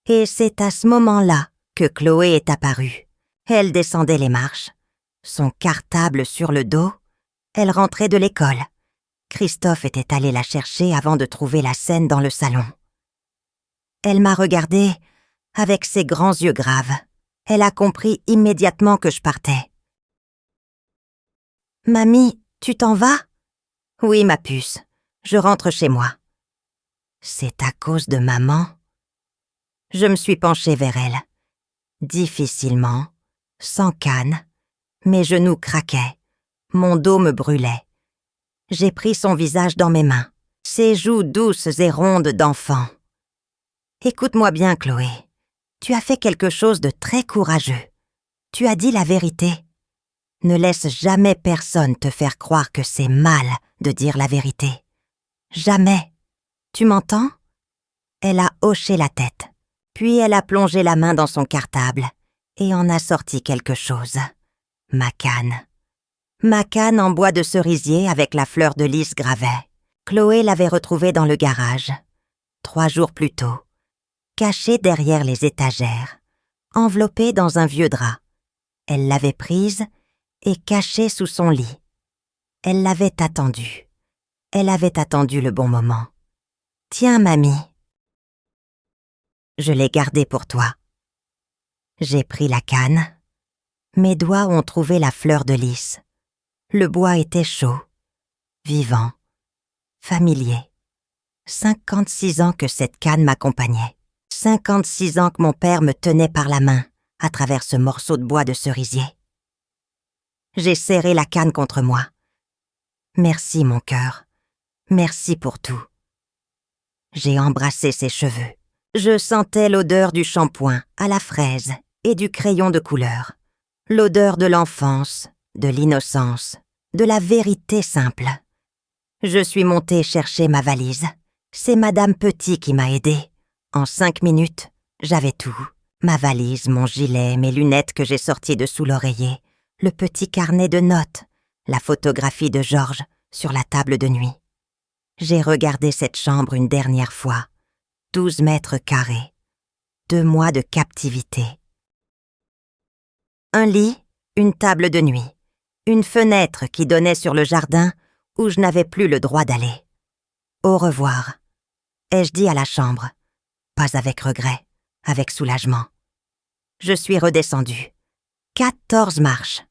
Et c'est à ce moment-là que Chloé est apparue. Elle descendait les marches, son cartable sur le dos. Elle rentrait de l'école. Christophe était allé la chercher avant de trouver la scène dans le salon. Elle m'a regardée avec ses grands yeux graves. Elle a compris immédiatement que je partais. « Mamie, tu t'en vas ?»« Oui, ma puce, je rentre chez moi. »« C'est à cause de maman ?» Je me suis penchée vers elle. Difficilement, sans canne, mes genoux craquaient, mon dos me brûlait. J'ai pris son visage dans mes mains, ses joues douces et rondes d'enfant. « Écoute-moi bien, Chloé. Tu as fait quelque chose de très courageux. Tu as dit la vérité. Ne laisse jamais personne te faire croire que c'est mal de dire la vérité. Jamais. Tu m'entends? » Elle a hoché la tête, puis elle a plongé la main dans son cartable et en a sorti quelque chose. Ma canne. Ma canne en bois de cerisier avec la fleur de lys gravée. Chloé l'avait retrouvée dans le garage, 3 jours plus tôt, cachée derrière les étagères, enveloppée dans un vieux drap. Elle l'avait prise et cachée sous son lit. Elle l'avait attendue. Elle avait attendu le bon moment. « Tiens, mamie. Je l'ai gardée pour toi. » J'ai pris la canne. Mes doigts ont trouvé la fleur de lys. Le bois était chaud, vivant, familier. 56 ans que cette canne m'accompagnait. 56 ans que mon père me tenait par la main à travers ce morceau de bois de cerisier. J'ai serré la canne contre moi. Merci, mon cœur. Merci pour tout. J'ai embrassé ses cheveux. Je sentais l'odeur du shampoing à la fraise et du crayon de couleur. L'odeur de l'enfance, de l'innocence, de la vérité simple. Je suis montée chercher ma valise. C'est Madame Petit qui m'a aidée. En 5 minutes, j'avais tout. Ma valise, mon gilet, mes lunettes que j'ai sorties de sous l'oreiller, le petit carnet de notes, la photographie de Georges sur la table de nuit. J'ai regardé cette chambre une dernière fois. 12 mètres carrés. 2 mois de captivité. Un lit, une table de nuit. Une fenêtre qui donnait sur le jardin où je n'avais plus le droit d'aller. Au revoir, ai-je dit à la chambre. Pas avec regret, avec soulagement. Je suis redescendue. 14 marches.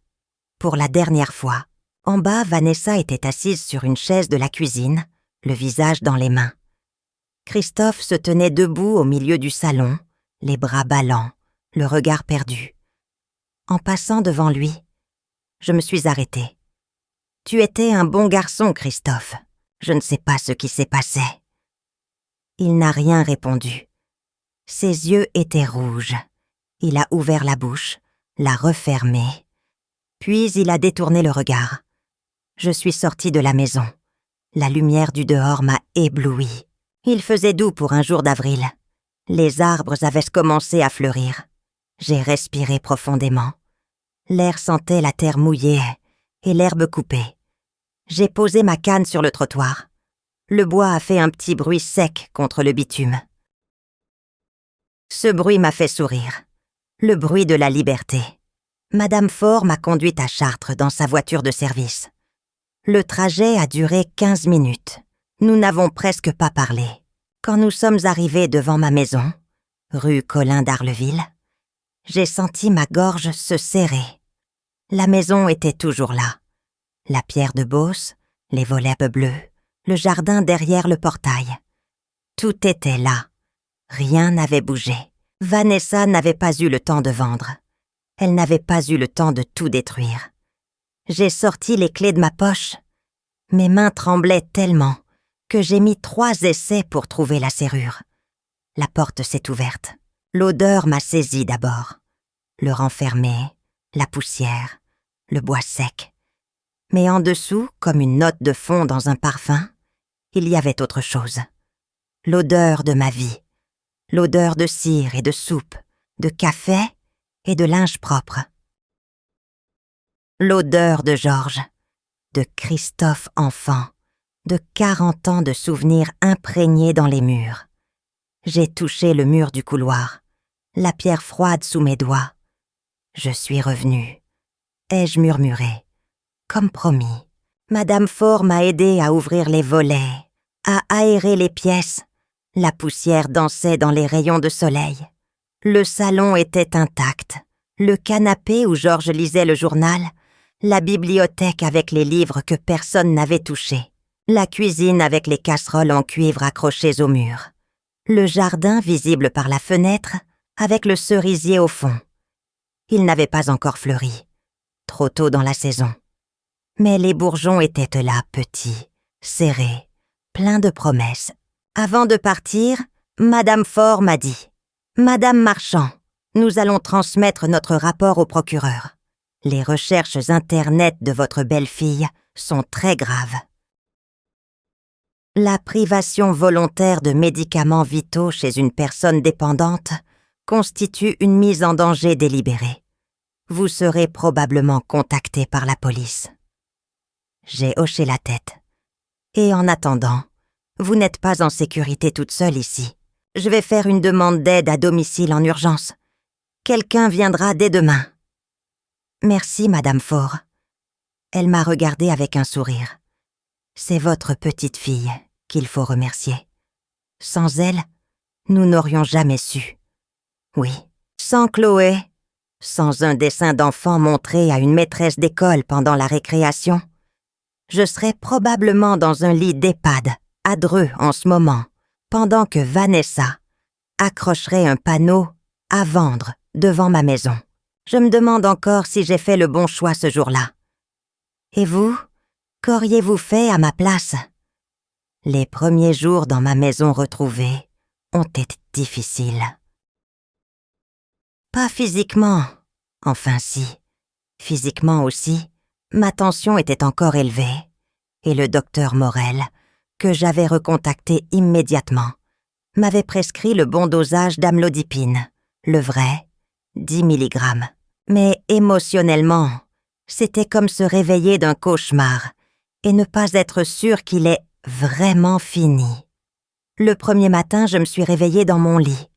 Pour la dernière fois. En bas, Vanessa était assise sur une chaise de la cuisine, le visage dans les mains. Christophe se tenait debout au milieu du salon, les bras ballants, le regard perdu. En passant devant lui, je me suis arrêtée. « Tu étais un bon garçon, Christophe. Je ne sais pas ce qui s'est passé. » Il n'a rien répondu. Ses yeux étaient rouges. Il a ouvert la bouche, l'a refermée, puis il a détourné le regard. Je suis sortie de la maison. La lumière du dehors m'a éblouie. Il faisait doux pour un jour d'avril. Les arbres avaient commencé à fleurir. J'ai respiré profondément. L'air sentait la terre mouillée et l'herbe coupée. J'ai posé ma canne sur le trottoir. Le bois a fait un petit bruit sec contre le bitume. Ce bruit m'a fait sourire. Le bruit de la liberté. Madame Faure m'a conduite à Chartres dans sa voiture de service. Le trajet a duré 15 minutes. Nous n'avons presque pas parlé. Quand nous sommes arrivés devant ma maison, rue Colin d'Arleville, j'ai senti ma gorge se serrer. La maison était toujours là. La pierre de Beauce, les volets bleus, le jardin derrière le portail. Tout était là. Rien n'avait bougé. Vanessa n'avait pas eu le temps de vendre. Elle n'avait pas eu le temps de tout détruire. J'ai sorti les clés de ma poche. Mes mains tremblaient tellement que j'ai mis 3 essais pour trouver la serrure. La porte s'est ouverte. L'odeur m'a saisie d'abord. Le renfermé, la poussière, le bois sec. Mais en dessous, comme une note de fond dans un parfum, il y avait autre chose. L'odeur de ma vie. L'odeur de cire et de soupe, de café et de linge propre. L'odeur de Georges, de Christophe enfant, de 40 ans de souvenirs imprégnés dans les murs. J'ai touché le mur du couloir, la pierre froide sous mes doigts. Je suis revenue. Ai-je murmuré, comme promis. Madame Faure m'a aidé à ouvrir les volets, à aérer les pièces. La poussière dansait dans les rayons de soleil. Le salon était intact. Le canapé où Georges lisait le journal, la bibliothèque avec les livres que personne n'avait touchés, la cuisine avec les casseroles en cuivre accrochées au mur, le jardin visible par la fenêtre avec le cerisier au fond. Il n'avait pas encore fleuri, trop tôt dans la saison. Mais les bourgeons étaient là, petits, serrés, pleins de promesses. Avant de partir, Madame Faure m'a dit « Madame Marchand, nous allons transmettre notre rapport au procureur. Les recherches Internet de votre belle-fille sont très graves. » La privation volontaire de médicaments vitaux chez une personne dépendante constitue une mise en danger délibérée. Vous serez probablement contacté par la police. J'ai hoché la tête. Et en attendant, vous n'êtes pas en sécurité toute seule ici. Je vais faire une demande d'aide à domicile en urgence. Quelqu'un viendra dès demain. Merci, Madame Faure. Elle m'a regardée avec un sourire. C'est votre petite fille qu'il faut remercier. Sans elle, nous n'aurions jamais su. Oui, sans Chloé, sans un dessin d'enfant montré à une maîtresse d'école pendant la récréation, je serais probablement dans un lit d'EHPAD, à Dreux en ce moment, pendant que Vanessa accrocherait un panneau « À vendre » devant ma maison. Je me demande encore si j'ai fait le bon choix ce jour-là. Et vous, qu'auriez-vous fait à ma place? Les premiers jours dans ma maison retrouvée ont été difficiles. Pas physiquement, enfin si. Physiquement aussi, ma tension était encore élevée, et le docteur Morel, que j'avais recontacté immédiatement, m'avait prescrit le bon dosage d'amlodipine, le vrai, 10 mg. Mais émotionnellement, c'était comme se réveiller d'un cauchemar et ne pas être sûr qu'il est vraiment fini. Le premier matin, je me suis réveillée dans mon lit.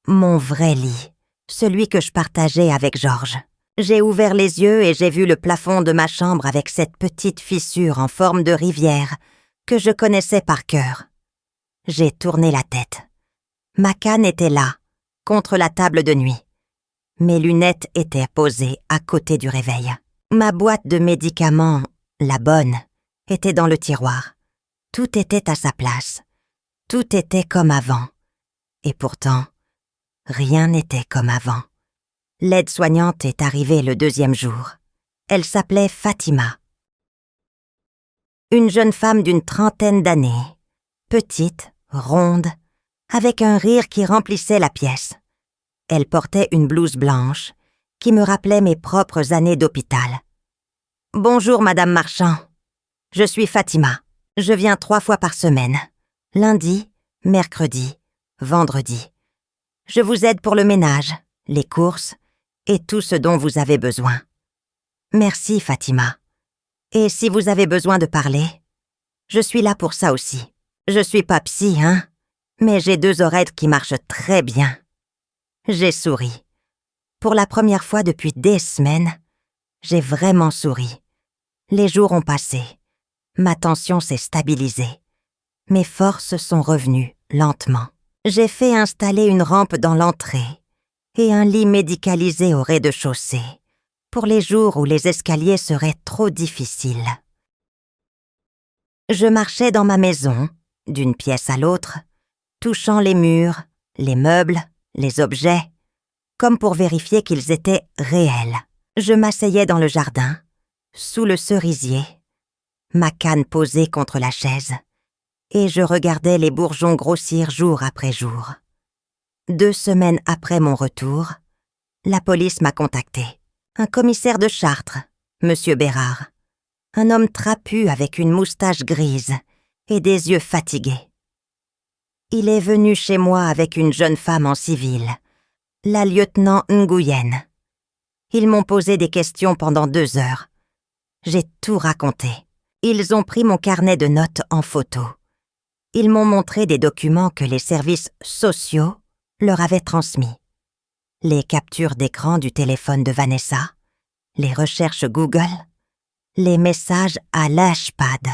Mon vrai lit, celui que je partageais avec Georges. J'ai ouvert les yeux et j'ai vu le plafond de ma chambre avec cette petite fissure en forme de rivière que je connaissais par cœur. J'ai tourné la tête. Ma canne était là, contre la table de nuit. Mes lunettes étaient posées à côté du réveil. Ma boîte de médicaments, la bonne, était dans le tiroir. Tout était à sa place. Tout était comme avant. Et pourtant, rien n'était comme avant. L'aide-soignante est arrivée le 2e jour. Elle s'appelait Fatima. Une jeune femme d'une 30aine d'années, petite, ronde, avec un rire qui remplissait la pièce. Elle portait une blouse blanche qui me rappelait mes propres années d'hôpital. « Bonjour, Madame Marchand. Je suis Fatima. Je viens 3 fois par semaine. Lundi, mercredi, vendredi. Je vous aide pour le ménage, les courses et tout ce dont vous avez besoin. Merci, Fatima. Et si vous avez besoin de parler, je suis là pour ça aussi. Je suis pas psy, hein, mais j'ai 2 oreilles qui marchent très bien. » J'ai souri. Pour la première fois depuis des semaines, j'ai vraiment souri. Les jours ont passé. Ma tension s'est stabilisée. Mes forces sont revenues, lentement. J'ai fait installer une rampe dans l'entrée et un lit médicalisé au rez-de-chaussée, pour les jours où les escaliers seraient trop difficiles. Je marchais dans ma maison, d'une pièce à l'autre, touchant les murs, les meubles, les objets, comme pour vérifier qu'ils étaient réels. Je m'asseyais dans le jardin, sous le cerisier, ma canne posée contre la chaise, et je regardais les bourgeons grossir jour après jour. 2 semaines après mon retour, la police m'a contacté. Un commissaire de Chartres, Monsieur Bérard, un homme trapu avec une moustache grise et des yeux fatigués. Il est venu chez moi avec une jeune femme en civil, la lieutenant Nguyen. Ils m'ont posé des questions pendant 2 heures. J'ai tout raconté. Ils ont pris mon carnet de notes en photo. Ils m'ont montré des documents que les services sociaux leur avaient transmis. Les captures d'écran du téléphone de Vanessa, les recherches Google, les messages à l'hashpad.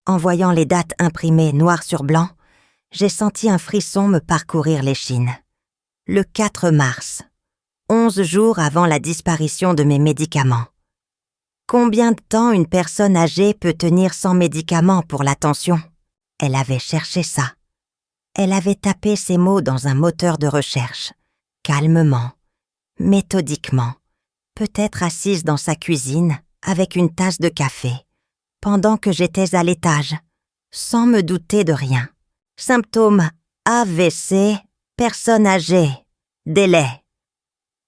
En voyant les dates imprimées noir sur blanc, j'ai senti un frisson me parcourir l'échine. Le 4 mars, 11 jours avant la disparition de mes médicaments. Combien de temps une personne âgée peut tenir sans médicaments pour la tension? Elle avait cherché ça. Elle avait tapé ces mots dans un moteur de recherche, calmement, méthodiquement, peut-être assise dans sa cuisine avec une tasse de café, pendant que j'étais à l'étage, sans me douter de rien. Symptômes AVC, personne âgée, délai.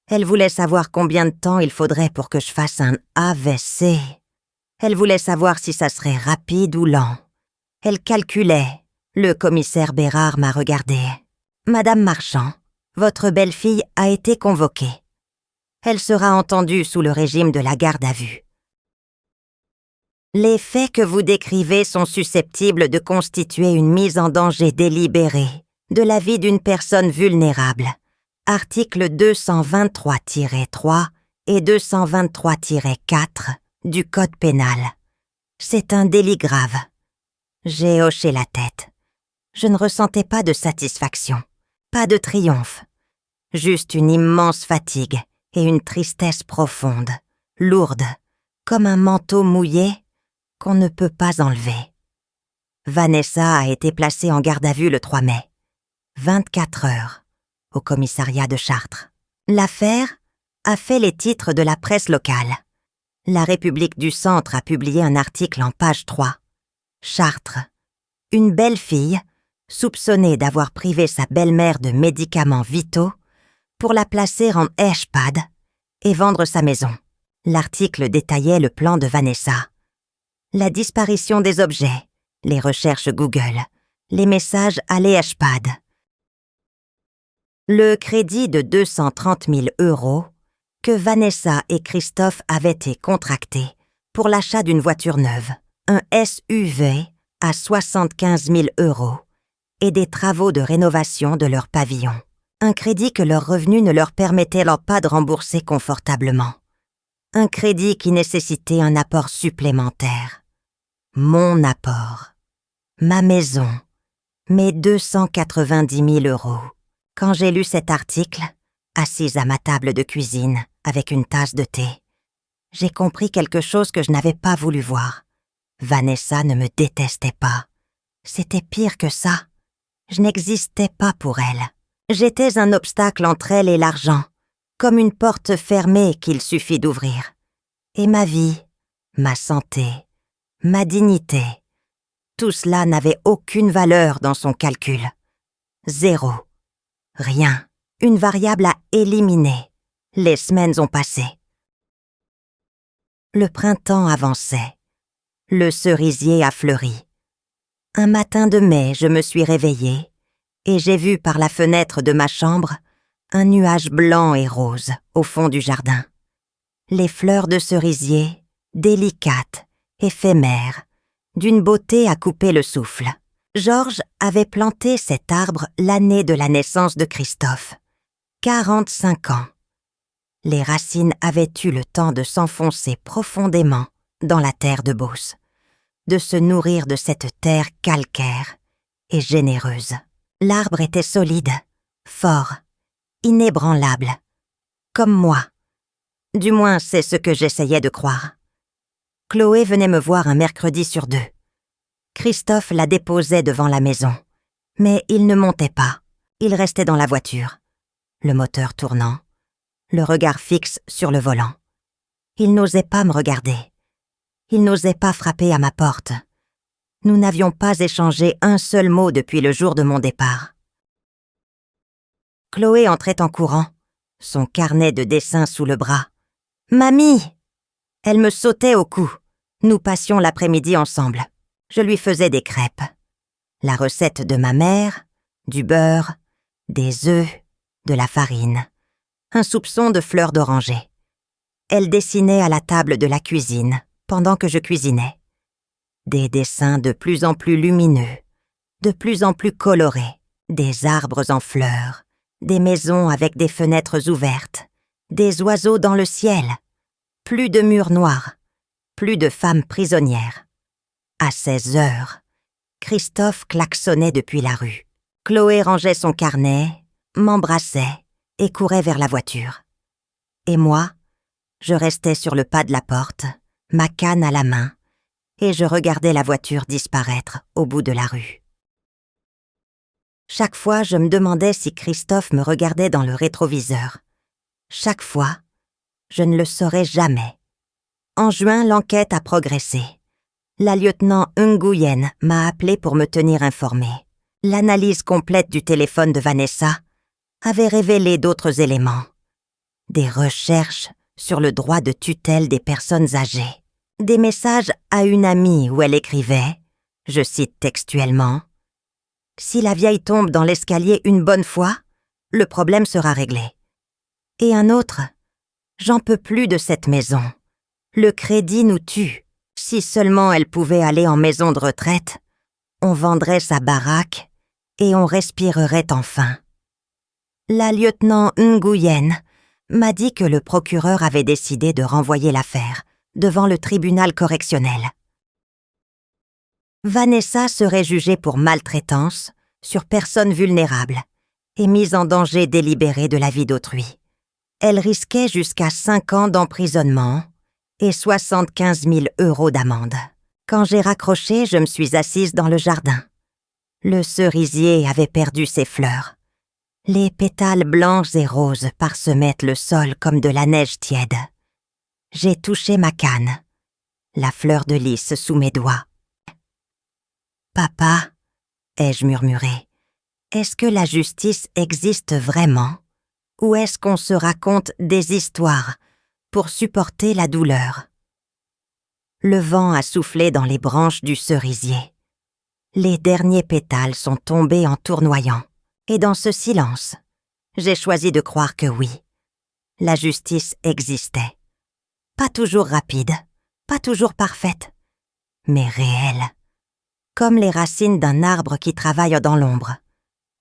Elle voulait savoir combien de temps il faudrait pour que je fasse un AVC. Elle voulait savoir si ça serait rapide ou lent. Elle calculait. Le commissaire Bérard m'a regardé. « Madame Marchand, votre belle-fille a été convoquée. Elle sera entendue sous le régime de la garde à vue. Les faits que vous décrivez sont susceptibles de constituer une mise en danger délibérée de la vie d'une personne vulnérable. Article 223-3 et 223-4 du Code pénal. C'est un délit grave. » J'ai hoché la tête. Je ne ressentais pas de satisfaction, pas de triomphe, juste une immense fatigue et une tristesse profonde, lourde, comme un manteau mouillé qu'on ne peut pas enlever. Vanessa a été placée en garde à vue le 3 mai, 24 heures, au commissariat de Chartres. L'affaire a fait les titres de la presse locale. La République du Centre a publié un article en page 3. Chartres. Une belle fille, soupçonnée d'avoir privé sa belle-mère de médicaments vitaux pour la placer en HPAD et vendre sa maison. L'article détaillait le plan de Vanessa. La disparition des objets, les recherches Google, les messages à l'HPAD. Le crédit de 230 000 € que Vanessa et Christophe avaient été contractés pour l'achat d'une voiture neuve, un SUV à 75 000 € et des travaux de rénovation de leur pavillon. Un crédit que leurs revenus ne leur permettaient alors pas de rembourser confortablement. Un crédit qui nécessitait un apport supplémentaire. Mon apport. Ma maison. Mes 290 000 €. Quand j'ai lu cet article, assise à ma table de cuisine avec une tasse de thé, j'ai compris quelque chose que je n'avais pas voulu voir. Vanessa ne me détestait pas. C'était pire que ça. Je n'existais pas pour elle. J'étais un obstacle entre elle et l'argent, comme une porte fermée qu'il suffit d'ouvrir. Et ma vie, ma santé, ma dignité, tout cela n'avait aucune valeur dans son calcul. 0. Rien. Une variable à éliminer. Les semaines ont passé. Le printemps avançait. Le cerisier a fleuri. Un matin de mai, je me suis réveillée et j'ai vu par la fenêtre de ma chambre un nuage blanc et rose au fond du jardin. Les fleurs de cerisier, délicates, éphémères, d'une beauté à couper le souffle. Georges avait planté cet arbre l'année de la naissance de Christophe. 45 ans. Les racines avaient eu le temps de s'enfoncer profondément dans la terre de Beauce, de se nourrir de cette terre calcaire et généreuse. L'arbre était solide, fort, inébranlable, comme moi. Du moins, c'est ce que j'essayais de croire. Chloé venait me voir un mercredi sur 2. Christophe la déposait devant la maison, Mais il ne montait pas. Il restait dans la voiture, le moteur tournant, le regard fixe sur le volant. Il n'osait pas me regarder. Il n'osait pas frapper à ma porte. Nous n'avions pas échangé un seul mot depuis le jour de mon départ. Chloé entrait en courant, son carnet de dessin sous le bras. « Mamie !» Elle me sautait au cou. Nous passions l'après-midi ensemble. Je lui faisais des crêpes. La recette de ma mère, du beurre, des œufs, de la farine, un soupçon de fleurs d'oranger. Elle dessinait à la table de la cuisine, pendant que je cuisinais. Des dessins de plus en plus lumineux, de plus en plus colorés, des arbres en fleurs, des maisons avec des fenêtres ouvertes, des oiseaux dans le ciel, plus de murs noirs, plus de femmes prisonnières. À 16 heures, Christophe klaxonnait depuis la rue. Chloé rangeait son carnet, m'embrassait et courait vers la voiture. Et moi, je restais sur le pas de la porte, ma canne à la main, et je regardais la voiture disparaître au bout de la rue. Chaque fois, je me demandais si Christophe me regardait dans le rétroviseur. Chaque fois, je ne le saurais jamais. En juin, l'enquête a progressé. La lieutenant Nguyen m'a appelé pour me tenir informée. L'analyse complète du téléphone de Vanessa avait révélé d'autres éléments. Des recherches sur le droit de tutelle des personnes âgées. Des messages à une amie où elle écrivait, je cite textuellement, « Si la vieille tombe dans l'escalier une bonne fois, le problème sera réglé. » Et un autre, « J'en peux plus de cette maison. Le crédit nous tue. Si seulement elle pouvait aller en maison de retraite, on vendrait sa baraque et on respirerait enfin. » La lieutenant Nguyen m'a dit que le procureur avait décidé de renvoyer l'affaire devant le tribunal correctionnel. Vanessa serait jugée pour maltraitance sur personne vulnérable et mise en danger délibéré de la vie d'autrui. Elle risquait jusqu'à 5 ans d'emprisonnement et 75 000 € d'amende. Quand j'ai raccroché, je me suis assise dans le jardin. Le cerisier avait perdu ses fleurs. Les pétales blancs et roses parsemaient le sol comme de la neige tiède. J'ai touché ma canne, la fleur de lys sous mes doigts. « Papa, » ai-je murmuré, « est-ce que la justice existe vraiment? Ou est-ce qu'on se raconte des histoires pour supporter la douleur? » Le vent a soufflé dans les branches du cerisier. Les derniers pétales sont tombés en tournoyant. Et dans ce silence, j'ai choisi de croire que oui, la justice existait. Pas toujours rapide, pas toujours parfaite, mais réelle. Comme les racines d'un arbre qui travaille dans l'ombre,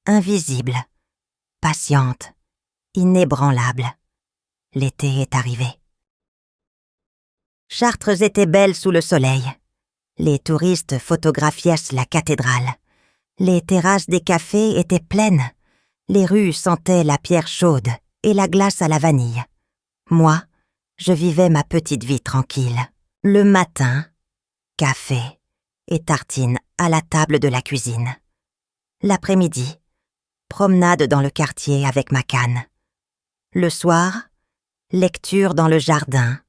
invisible, patiente, inébranlable. L'été est arrivé. Chartres était belle sous le soleil. Les touristes photographiaient la cathédrale. Les terrasses des cafés étaient pleines. Les rues sentaient la pierre chaude et la glace à la vanille. Moi, je vivais ma petite vie tranquille. Le matin, café et tartines à la table de la cuisine. L'après-midi, promenade dans le quartier avec ma canne. Le soir, lecture dans le jardin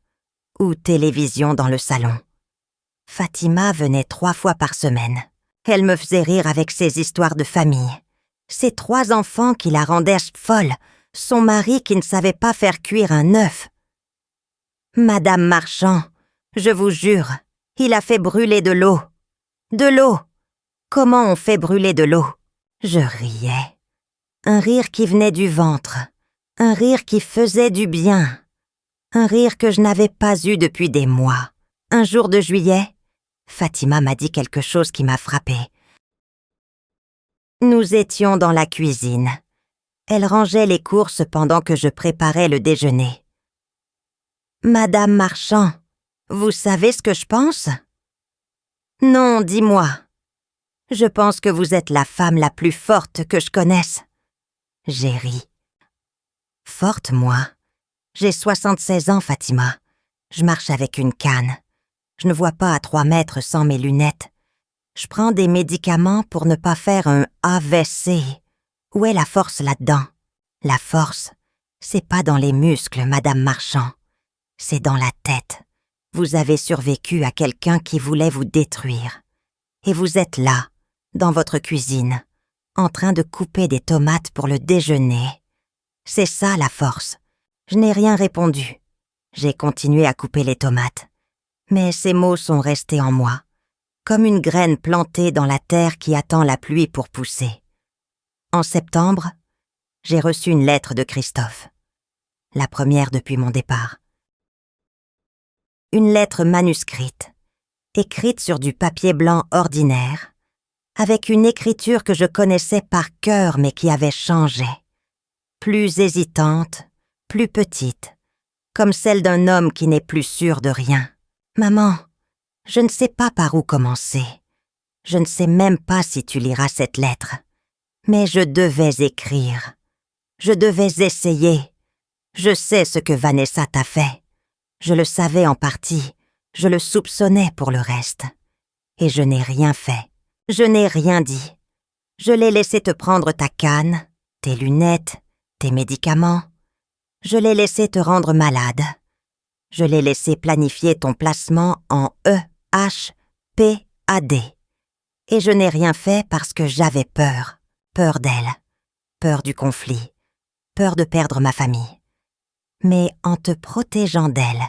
ou télévision dans le salon. Fatima venait 3 fois par semaine. Elle me faisait rire avec ses histoires de famille. Ses 3 enfants qui la rendaient folle, son mari qui ne savait pas faire cuire un œuf. Madame Marchand, je vous jure, il a fait brûler de l'eau. De l'eau! Comment on fait brûler de l'eau? Je riais. Un rire qui venait du ventre. Un rire qui faisait du bien. Un rire que je n'avais pas eu depuis des mois. Un jour de juillet, Fatima m'a dit quelque chose qui m'a frappée. Nous étions dans la cuisine. Elle rangeait les courses pendant que je préparais le déjeuner. « Madame Marchand, vous savez ce que je pense? »« Non, dis-moi. »« Je pense que vous êtes la femme la plus forte que je connaisse. » J'ai ri. « Forte, moi? J'ai 76 ans, Fatima. Je marche avec une canne. Je ne vois pas à 3 mètres sans mes lunettes. Je prends des médicaments pour ne pas faire un AVC. Où est la force là-dedans? La force, c'est pas dans les muscles, Madame Marchand. C'est dans la tête. Vous avez survécu à quelqu'un qui voulait vous détruire. Et vous êtes là, dans votre cuisine, en train de couper des tomates pour le déjeuner. C'est ça la force. Je n'ai rien répondu. J'ai continué à couper les tomates. Mais ces mots sont restés en moi, comme une graine plantée dans la terre qui attend la pluie pour pousser. En septembre, j'ai reçu une lettre de Christophe. La première depuis mon départ. Une lettre manuscrite, écrite sur du papier blanc ordinaire, avec une écriture que je connaissais par cœur mais qui avait changé. Plus hésitante, plus petite, comme celle d'un homme qui n'est plus sûr de rien. Maman, je ne sais pas par où commencer. Je ne sais même pas si tu liras cette lettre. Mais je devais écrire. Je devais essayer. Je sais ce que Vanessa t'a fait. Je le savais en partie. Je le soupçonnais pour le reste. Et je n'ai rien fait. Je n'ai rien dit. Je l'ai laissé te prendre ta canne, tes lunettes, tes médicaments. Je l'ai laissé te rendre malade. Je l'ai laissé planifier ton placement en EHPAD. Et je n'ai rien fait parce que j'avais peur. Peur d'elle. Peur du conflit. Peur de perdre ma famille. Mais en te protégeant d'elle,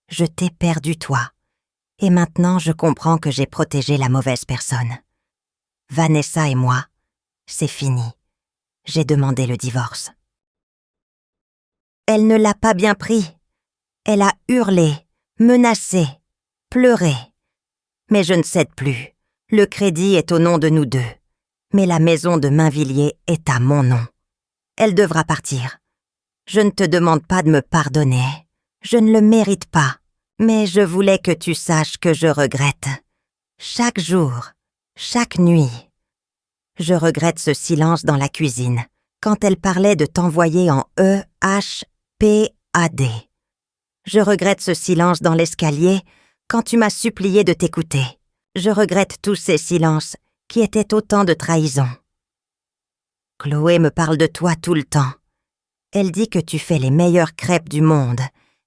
je t'ai perdu toi. Et maintenant je comprends que j'ai protégé la mauvaise personne. Vanessa et moi, c'est fini. J'ai demandé le divorce. Elle ne l'a pas bien pris. Elle a hurlé, menacé, pleuré. Mais je ne cède plus. Le crédit est au nom de nous deux. Mais la maison de Mainvilliers est à mon nom. Elle devra partir. Je ne te demande pas de me pardonner. Je ne le mérite pas. Mais je voulais que tu saches que je regrette. Chaque jour, chaque nuit. Je regrette ce silence dans la cuisine, quand elle parlait de t'envoyer en EHPAD. Je regrette ce silence dans l'escalier, quand tu m'as supplié de t'écouter. Je regrette tous ces silences qui étaient autant de trahison. Chloé me parle de toi tout le temps. Elle dit que tu fais les meilleures crêpes du monde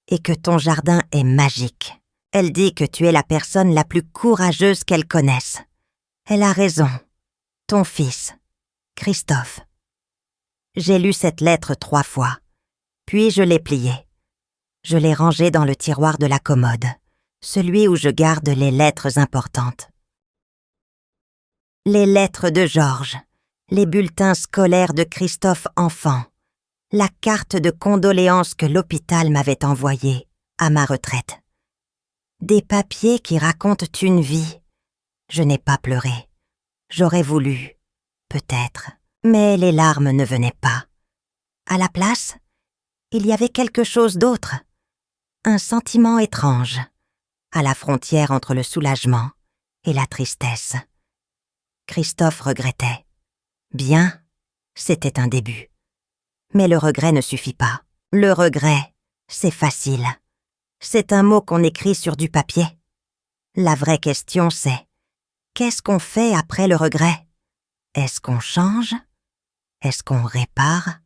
et que ton jardin est magique. Elle dit que tu es la personne la plus courageuse qu'elle connaisse. Elle a raison. Ton fils, Christophe. J'ai lu cette lettre 3 fois, puis je l'ai pliée. Je l'ai rangée dans le tiroir de la commode, celui où je garde les lettres importantes. Les lettres de Georges, les bulletins scolaires de Christophe enfant, la carte de condoléances que l'hôpital m'avait envoyée à ma retraite. Des papiers qui racontent une vie. Je n'ai pas pleuré. J'aurais voulu, peut-être, mais les larmes ne venaient pas. À la place, il y avait quelque chose d'autre, un sentiment étrange, à la frontière entre le soulagement et la tristesse. Christophe regrettait. Bien, c'était un début. Mais le regret ne suffit pas. Le regret, c'est facile. C'est un mot qu'on écrit sur du papier. La vraie question, c'est: qu'est-ce qu'on fait après le regret? Est-ce qu'on change? Est-ce qu'on répare?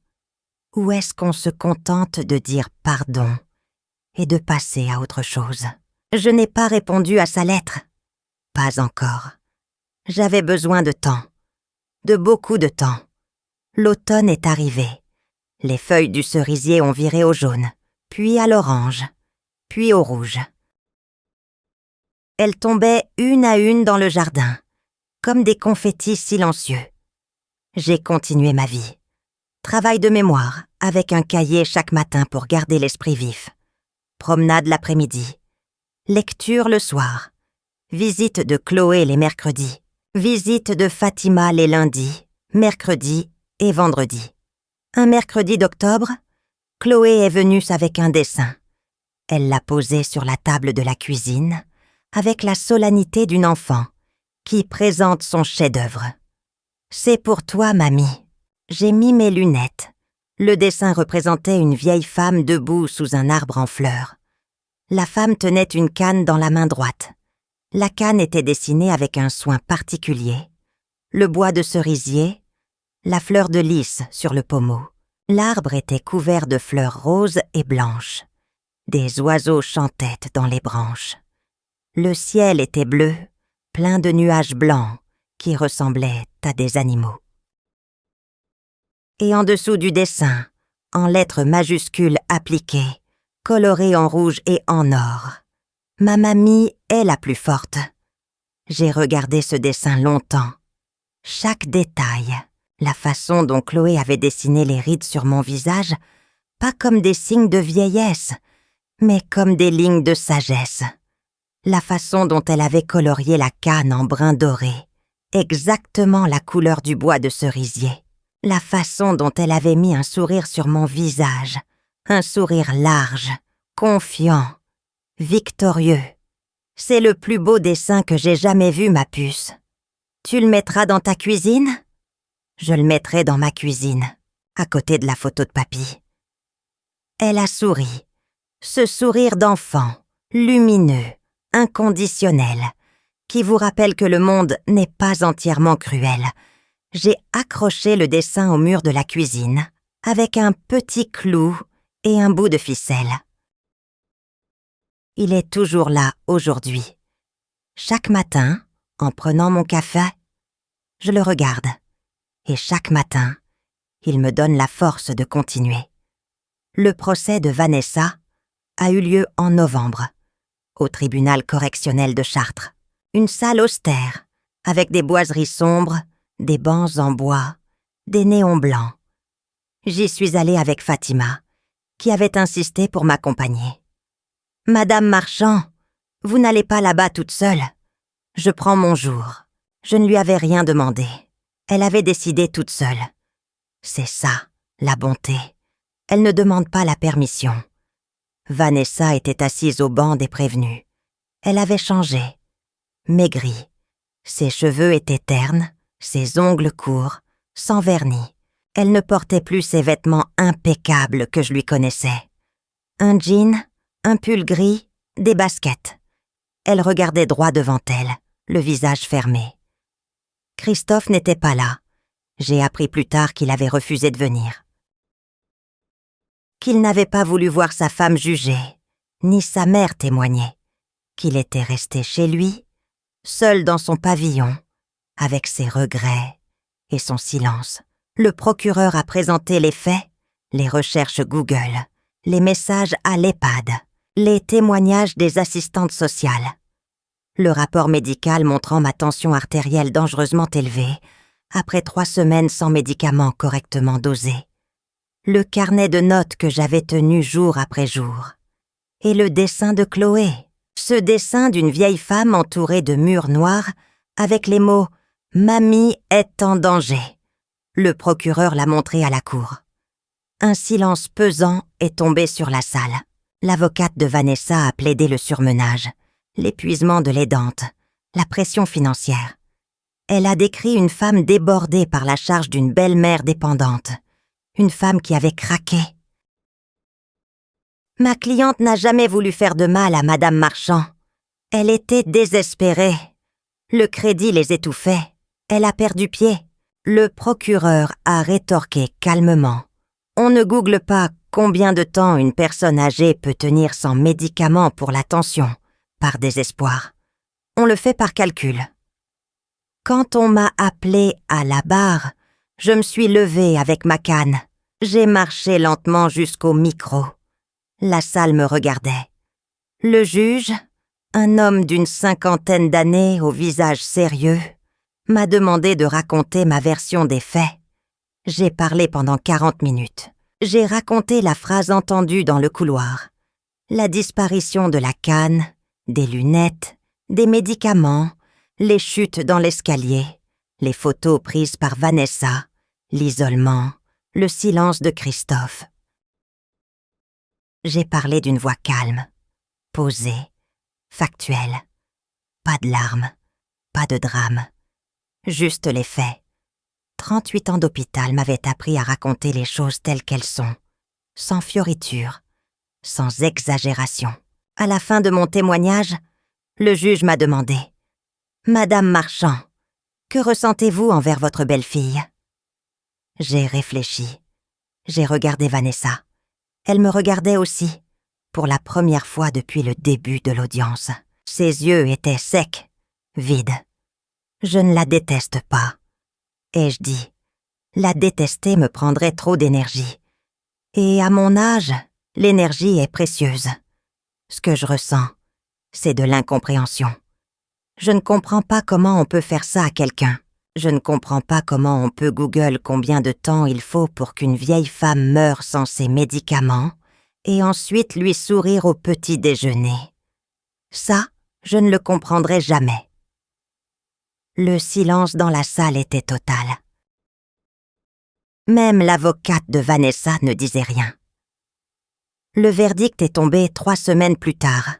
Ou est-ce qu'on se contente de dire pardon et de passer à autre chose? Je n'ai pas répondu à sa lettre. Pas encore. J'avais besoin de temps. De beaucoup de temps. L'automne est arrivé. Les feuilles du cerisier ont viré au jaune, puis à l'orange, puis au rouge. Elles tombaient une à une dans le jardin, comme des confettis silencieux. J'ai continué ma vie. Travail de mémoire, avec un cahier chaque matin pour garder l'esprit vif. Promenade l'après-midi. Lecture le soir. Visite de Chloé les mercredis. Visite de Fatima les lundis, mercredis et vendredis. Un mercredi d'octobre, Chloé est venue avec un dessin. Elle l'a posé sur la table de la cuisine, avec la solennité d'une enfant qui présente son chef-d'œuvre. « C'est pour toi, mamie. » J'ai mis mes lunettes. Le dessin représentait une vieille femme debout sous un arbre en fleurs. La femme tenait une canne dans la main droite. La canne était dessinée avec un soin particulier. Le bois de cerisier, la fleur de lys sur le pommeau. L'arbre était couvert de fleurs roses et blanches. Des oiseaux chantaient dans les branches. Le ciel était bleu, plein de nuages blancs qui ressemblaient à des animaux. Et en dessous du dessin, en lettres majuscules appliquées, colorées en rouge et en or, ma mamie est la plus forte. J'ai regardé ce dessin longtemps. Chaque détail, la façon dont Chloé avait dessiné les rides sur mon visage, pas comme des signes de vieillesse, mais comme des lignes de sagesse. La façon dont elle avait colorié la canne en brun doré, exactement la couleur du bois de cerisier. La façon dont elle avait mis un sourire sur mon visage, un sourire large, confiant, victorieux. C'est le plus beau dessin que j'ai jamais vu, ma puce. Tu le mettras dans ta cuisine? Je le mettrai dans ma cuisine, à côté de la photo de papy. Elle a souri. Ce sourire d'enfant, lumineux, inconditionnel, qui vous rappelle que le monde n'est pas entièrement cruel. J'ai accroché le dessin au mur de la cuisine, avec un petit clou et un bout de ficelle. Il est toujours là aujourd'hui. Chaque matin, en prenant mon café, je le regarde. Et chaque matin, il me donne la force de continuer. Le procès de Vanessa a eu lieu en novembre, au tribunal correctionnel de Chartres. Une salle austère, avec des boiseries sombres, des bancs en bois, des néons blancs. J'y suis allée avec Fatima, qui avait insisté pour m'accompagner. « Madame Marchand, vous n'allez pas là-bas toute seule. Je prends mon jour. » Je ne lui avais rien demandé. Elle avait décidé toute seule. C'est ça, la bonté. Elle ne demande pas la permission. Vanessa était assise au banc des prévenus. Elle avait changé, maigri. Ses cheveux étaient ternes, ses ongles courts, sans vernis. Elle ne portait plus ces vêtements impeccables que je lui connaissais. Un jean, un pull gris, des baskets. Elle regardait droit devant elle, le visage fermé. Christophe n'était pas là. J'ai appris plus tard qu'il avait refusé de venir. Qu'il n'avait pas voulu voir sa femme jugée, ni sa mère témoigner. Qu'il était resté chez lui, seul dans son pavillon, avec ses regrets et son silence. Le procureur a présenté les faits, les recherches Google, les messages à l'EHPAD, les témoignages des assistantes sociales. Le rapport médical montrant ma tension artérielle dangereusement élevée, après 3 semaines sans médicaments correctement dosés. Le carnet de notes que j'avais tenu jour après jour. Et le dessin de Chloé, ce dessin d'une vieille femme entourée de murs noirs, avec les mots « Mamie est en danger ». Le procureur l'a montré à la cour. Un silence pesant est tombé sur la salle. L'avocate de Vanessa a plaidé le surmenage, l'épuisement de l'aidante, la pression financière. Elle a décrit une femme débordée par la charge d'une belle-mère dépendante, une femme qui avait craqué. Ma cliente n'a jamais voulu faire de mal à Madame Marchand. Elle était désespérée. Le crédit les étouffait. Elle a perdu pied. Le procureur a rétorqué calmement. On ne google pas combien de temps une personne âgée peut tenir sans médicaments pour la tension, par désespoir. On le fait par calcul. Quand on m'a appelé à la barre, je me suis levée avec ma canne. J'ai marché lentement jusqu'au micro. La salle me regardait. Le juge, un homme d'une 50aine d'années au visage sérieux, m'a demandé de raconter ma version des faits. J'ai parlé pendant 40 minutes. J'ai raconté la phrase entendue dans le couloir. La disparition de la canne, des lunettes, des médicaments, les chutes dans l'escalier, les photos prises par Vanessa, l'isolement, le silence de Christophe. J'ai parlé d'une voix calme, posée, factuelle. Pas de larmes, pas de drame. Juste les faits. 38 ans d'hôpital m'avaient appris à raconter les choses telles qu'elles sont, sans fioriture, sans exagération. À la fin de mon témoignage, Le juge m'a demandé « Madame Marchand, que ressentez-vous envers votre belle-fille » J'ai réfléchi. J'ai regardé Vanessa. Elle me regardait aussi, pour la première fois depuis le début de l'audience. Ses yeux étaient secs, vides. Je ne la déteste pas. Ai-je dit, la détester me prendrait trop d'énergie. Et à mon âge, l'énergie est précieuse. Ce que je ressens, c'est de l'incompréhension. Je ne comprends pas comment on peut faire ça à quelqu'un. Je ne comprends pas comment on peut Google combien de temps il faut pour qu'une vieille femme meure sans ses médicaments et ensuite lui sourire au petit déjeuner. Ça, je ne le comprendrai jamais. Le silence dans la salle était total. Même l'avocate de Vanessa ne disait rien. Le verdict est tombé 3 semaines plus tard.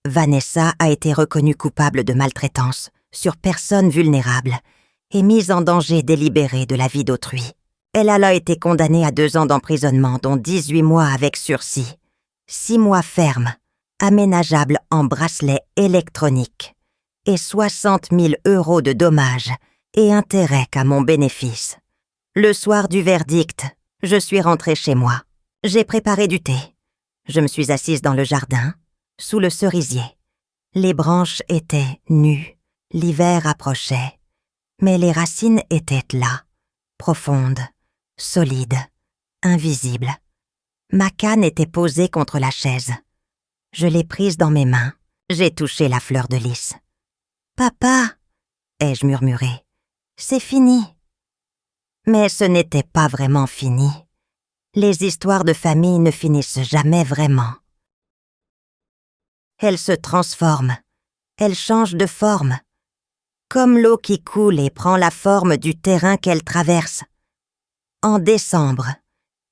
Vanessa a été reconnue coupable de maltraitance sur personne vulnérable et mise en danger délibéré de la vie d'autrui. Elle a été condamnée à 2 ans d'emprisonnement, dont 18 mois avec sursis, 6 mois fermes, aménageables en bracelet électronique, et 60 000 € de dommages et intérêts à mon bénéfice. Le soir du verdict, je suis rentrée chez moi. J'ai préparé du thé. Je me suis assise dans le jardin, sous le cerisier. Les branches étaient nues, l'hiver approchait, mais les racines étaient là, profondes, solides, invisibles. Ma canne était posée contre la chaise. Je l'ai prise dans mes mains. J'ai touché la fleur de lys. « Papa !» ai-je murmuré. « C'est fini. » Mais ce n'était pas vraiment fini. Les histoires de famille ne finissent jamais vraiment. Elles se transforment. Elles changent de forme. Comme l'eau qui coule et prend la forme du terrain qu'elle traverse. En décembre,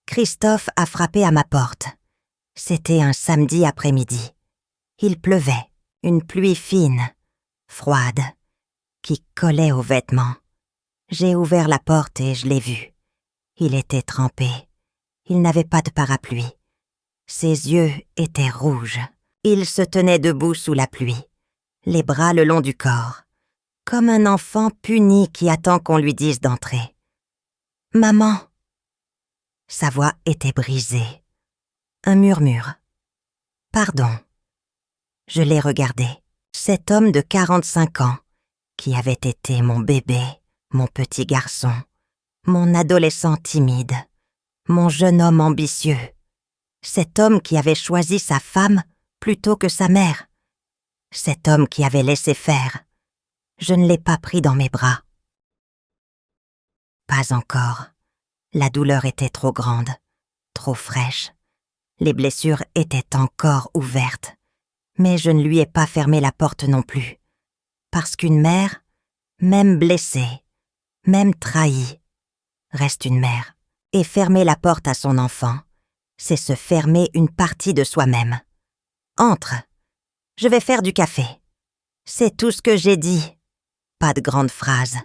Christophe a frappé à ma porte. C'était un samedi après-midi. Il pleuvait, une pluie fine, froide, qui collait aux vêtements. J'ai ouvert la porte et je l'ai vu. Il était trempé. Il n'avait pas de parapluie. Ses yeux étaient rouges. Il se tenait debout sous la pluie, les bras le long du corps, comme un enfant puni qui attend qu'on lui dise d'entrer. « Maman !» Sa voix était brisée. Un murmure. « Pardon. » Je l'ai regardé. Cet homme de 45 ans, qui avait été mon bébé, mon petit garçon, mon adolescent timide, mon jeune homme ambitieux. Cet homme qui avait choisi sa femme plutôt que sa mère. Cet homme qui avait laissé faire. Je ne l'ai pas pris dans mes bras. Pas encore. La douleur était trop grande, trop fraîche. Les blessures étaient encore ouvertes. Mais je ne lui ai pas fermé la porte non plus. Parce qu'une mère, même blessée, même trahie, reste une mère. Et fermer la porte à son enfant, c'est se fermer une partie de soi-même. Entre. Je vais faire du café. C'est tout ce que j'ai dit. Pas de grandes phrases,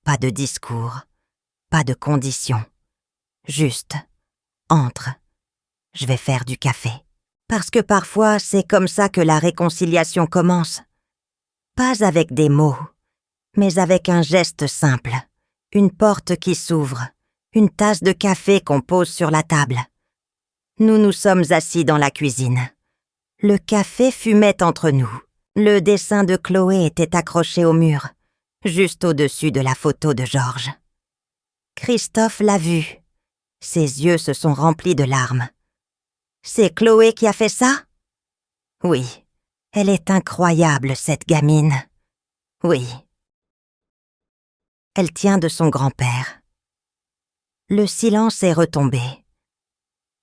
pas de discours, pas de conditions. Juste. Entre. Je vais faire du café. Parce que parfois, c'est comme ça que la réconciliation commence. Pas avec des mots, mais avec un geste simple. Une porte qui s'ouvre, une tasse de café qu'on pose sur la table. Nous nous sommes assis dans la cuisine. Le café fumait entre nous. Le dessin de Chloé était accroché au mur, juste au-dessus de la photo de Georges. Christophe l'a vu. Ses yeux se sont remplis de larmes. C'est Chloé qui a fait ça? Oui. Elle est incroyable, cette gamine. Oui. Elle tient de son grand-père. Le silence est retombé.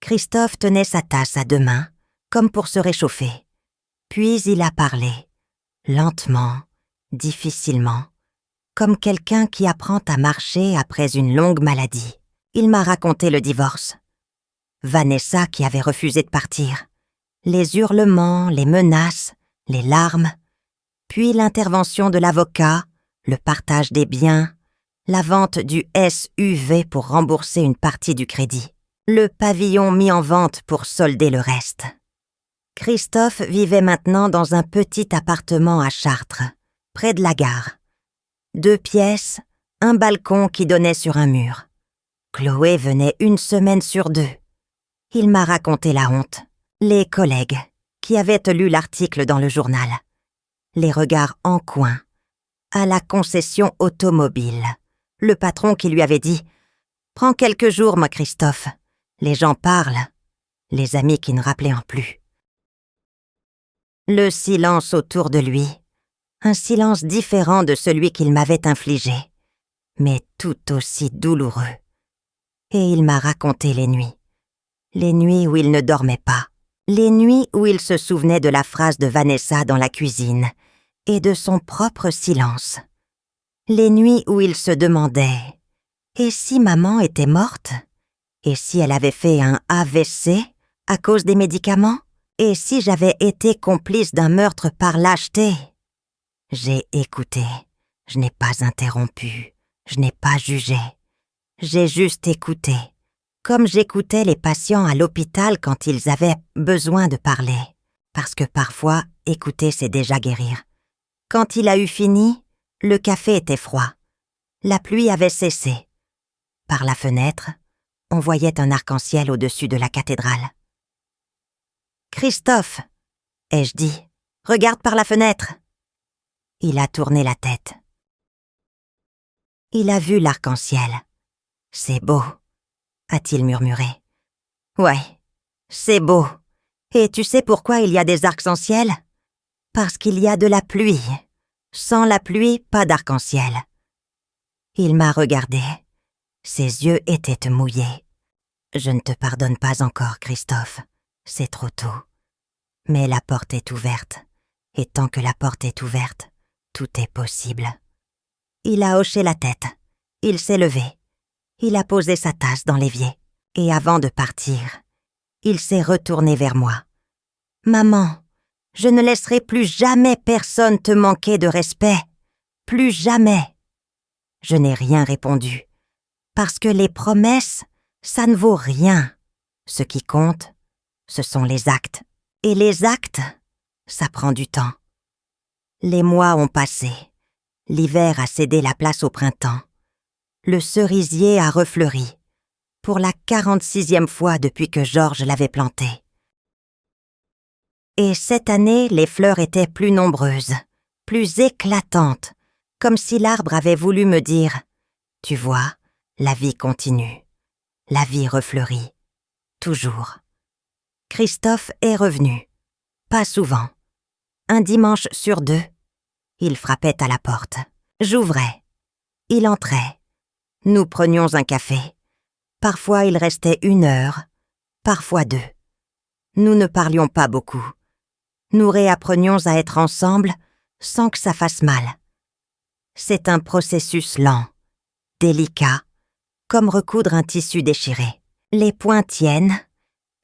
Christophe tenait sa tasse à 2 mains, comme pour se réchauffer. Puis il a parlé, lentement, difficilement, comme quelqu'un qui apprend à marcher après une longue maladie. Il m'a raconté le divorce. Vanessa qui avait refusé de partir. Les hurlements, les menaces, les larmes. Puis l'intervention de l'avocat, le partage des biens, la vente du SUV pour rembourser une partie du crédit. Le pavillon mis en vente pour solder le reste. Christophe vivait maintenant dans un petit appartement à Chartres, près de la gare. 2 pièces, un balcon qui donnait sur un mur. Chloé venait 1 semaine sur 2. Il m'a raconté la honte, les collègues qui avaient lu l'article dans le journal, les regards en coin, à la concession automobile, le patron qui lui avait dit « Prends quelques jours, moi, Christophe, les gens parlent », les amis qui ne rappelaient en plus. Le silence autour de lui, un silence différent de celui qu'il m'avait infligé, mais tout aussi douloureux. Et il m'a raconté les nuits où il ne dormait pas, les nuits où il se souvenait de la phrase de Vanessa dans la cuisine et de son propre silence, les nuits où il se demandait « Et si maman était morte? Et si elle avait fait un AVC à cause des médicaments? Et si j'avais été complice d'un meurtre par lâcheté ?» J'ai écouté, je n'ai pas interrompu, je n'ai pas jugé. J'ai juste écouté, comme j'écoutais les patients à l'hôpital quand ils avaient besoin de parler. Parce que parfois, écouter, c'est déjà guérir. Quand il a eu fini, le café était froid. La pluie avait cessé. Par la fenêtre, on voyait un arc-en-ciel au-dessus de la cathédrale. « Christophe !» ai-je dit. « Regarde par la fenêtre !» Il a tourné la tête. Il a vu l'arc-en-ciel. « C'est beau !» a-t-il murmuré. « Ouais, c'est beau. Et tu sais pourquoi il y a des arcs-en-ciel? Parce qu'il y a de la pluie. Sans la pluie, pas d'arc-en-ciel. » Il m'a regardé. Ses yeux étaient mouillés. « Je ne te pardonne pas encore, Christophe. C'est trop tôt. Mais la porte est ouverte. Et tant que la porte est ouverte, tout est possible. » Il a hoché la tête. Il s'est levé. Il a posé sa tasse dans l'évier. Et avant de partir, il s'est retourné vers moi. « Maman, je ne laisserai plus jamais personne te manquer de respect. Plus jamais. » Je n'ai rien répondu. Parce que les promesses, ça ne vaut rien. Ce qui compte, ce sont les actes. Et les actes, ça prend du temps. Les mois ont passé. L'hiver a cédé la place au printemps. Le cerisier a refleuri, pour la 46e fois depuis que Georges l'avait planté. Et cette année, les fleurs étaient plus nombreuses, plus éclatantes, comme si l'arbre avait voulu me dire « Tu vois, la vie continue. La vie refleurit. Toujours. » Christophe est revenu. Pas souvent. Un dimanche sur 2. Il frappait à la porte. J'ouvrais. Il entrait. Nous prenions un café. Parfois il restait 1 heure, parfois 2. Nous ne parlions pas beaucoup. Nous réapprenions à être ensemble sans que ça fasse mal. C'est un processus lent, délicat, comme recoudre un tissu déchiré. Les points tiennent,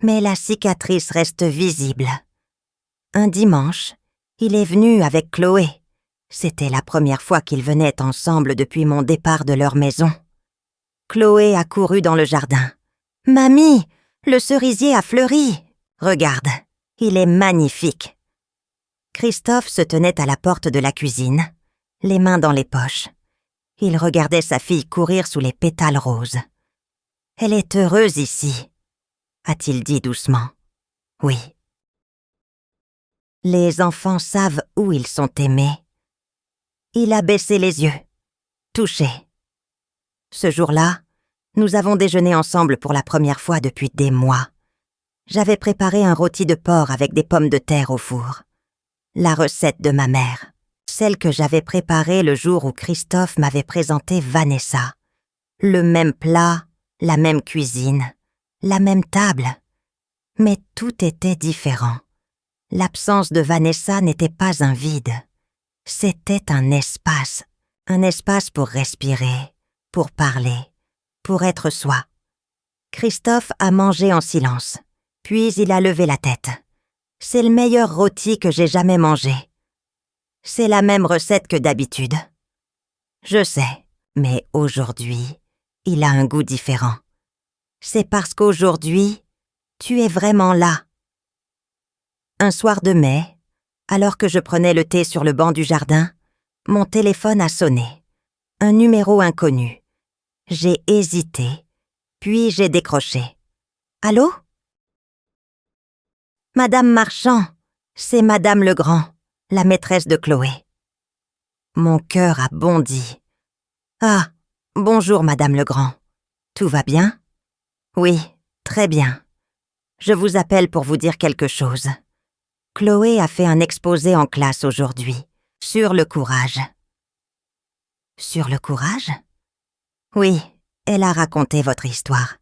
mais la cicatrice reste visible. Un dimanche, il est venu avec Chloé. C'était la première fois qu'ils venaient ensemble depuis mon départ de leur maison. Chloé a couru dans le jardin. « Mamie, le cerisier a fleuri. Regarde, il est magnifique. » Christophe se tenait à la porte de la cuisine, les mains dans les poches. Il regardait sa fille courir sous les pétales roses. « Elle est heureuse ici, » a-t-il dit doucement. « Oui. » Les enfants savent où ils sont aimés. Il a baissé les yeux, touché. Ce jour-là, nous avons déjeuné ensemble pour la première fois depuis des mois. J'avais préparé un rôti de porc avec des pommes de terre au four. La recette de ma mère, celle que j'avais préparée le jour où Christophe m'avait présenté Vanessa. Le même plat, la même cuisine, la même table. Mais tout était différent. L'absence de Vanessa n'était pas un vide. C'était un espace pour respirer, pour parler, pour être soi. Christophe a mangé en silence, puis il a levé la tête. C'est le meilleur rôti que j'ai jamais mangé. C'est la même recette que d'habitude. Je sais, mais aujourd'hui, il a un goût différent. C'est parce qu'aujourd'hui, tu es vraiment là. Un soir de mai, alors que je prenais le thé sur le banc du jardin, mon téléphone a sonné. Un numéro inconnu. J'ai hésité, puis j'ai décroché. « Allô ? » « Madame Marchand, c'est Madame Legrand, la maîtresse de Chloé. » Mon cœur a bondi. « Ah, bonjour Madame Legrand. Tout va bien ? » ?»« Oui, très bien. Je vous appelle pour vous dire quelque chose. Chloé a fait un exposé en classe aujourd'hui, sur le courage. » « Sur le courage ? » ?»« Oui, elle a raconté votre histoire.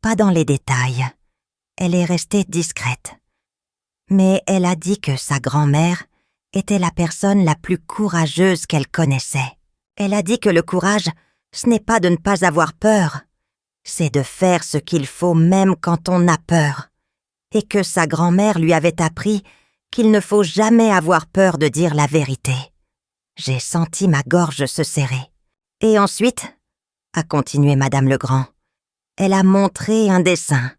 Pas dans les détails. Elle est restée discrète. Mais elle a dit que sa grand-mère était la personne la plus courageuse qu'elle connaissait. Elle a dit que le courage, ce n'est pas de ne pas avoir peur, c'est de faire ce qu'il faut même quand on a peur, et que sa grand-mère lui avait appris qu'il ne faut jamais avoir peur de dire la vérité. J'ai senti ma gorge se serrer. Et ensuite, a continué Madame Legrand, elle a montré un dessin,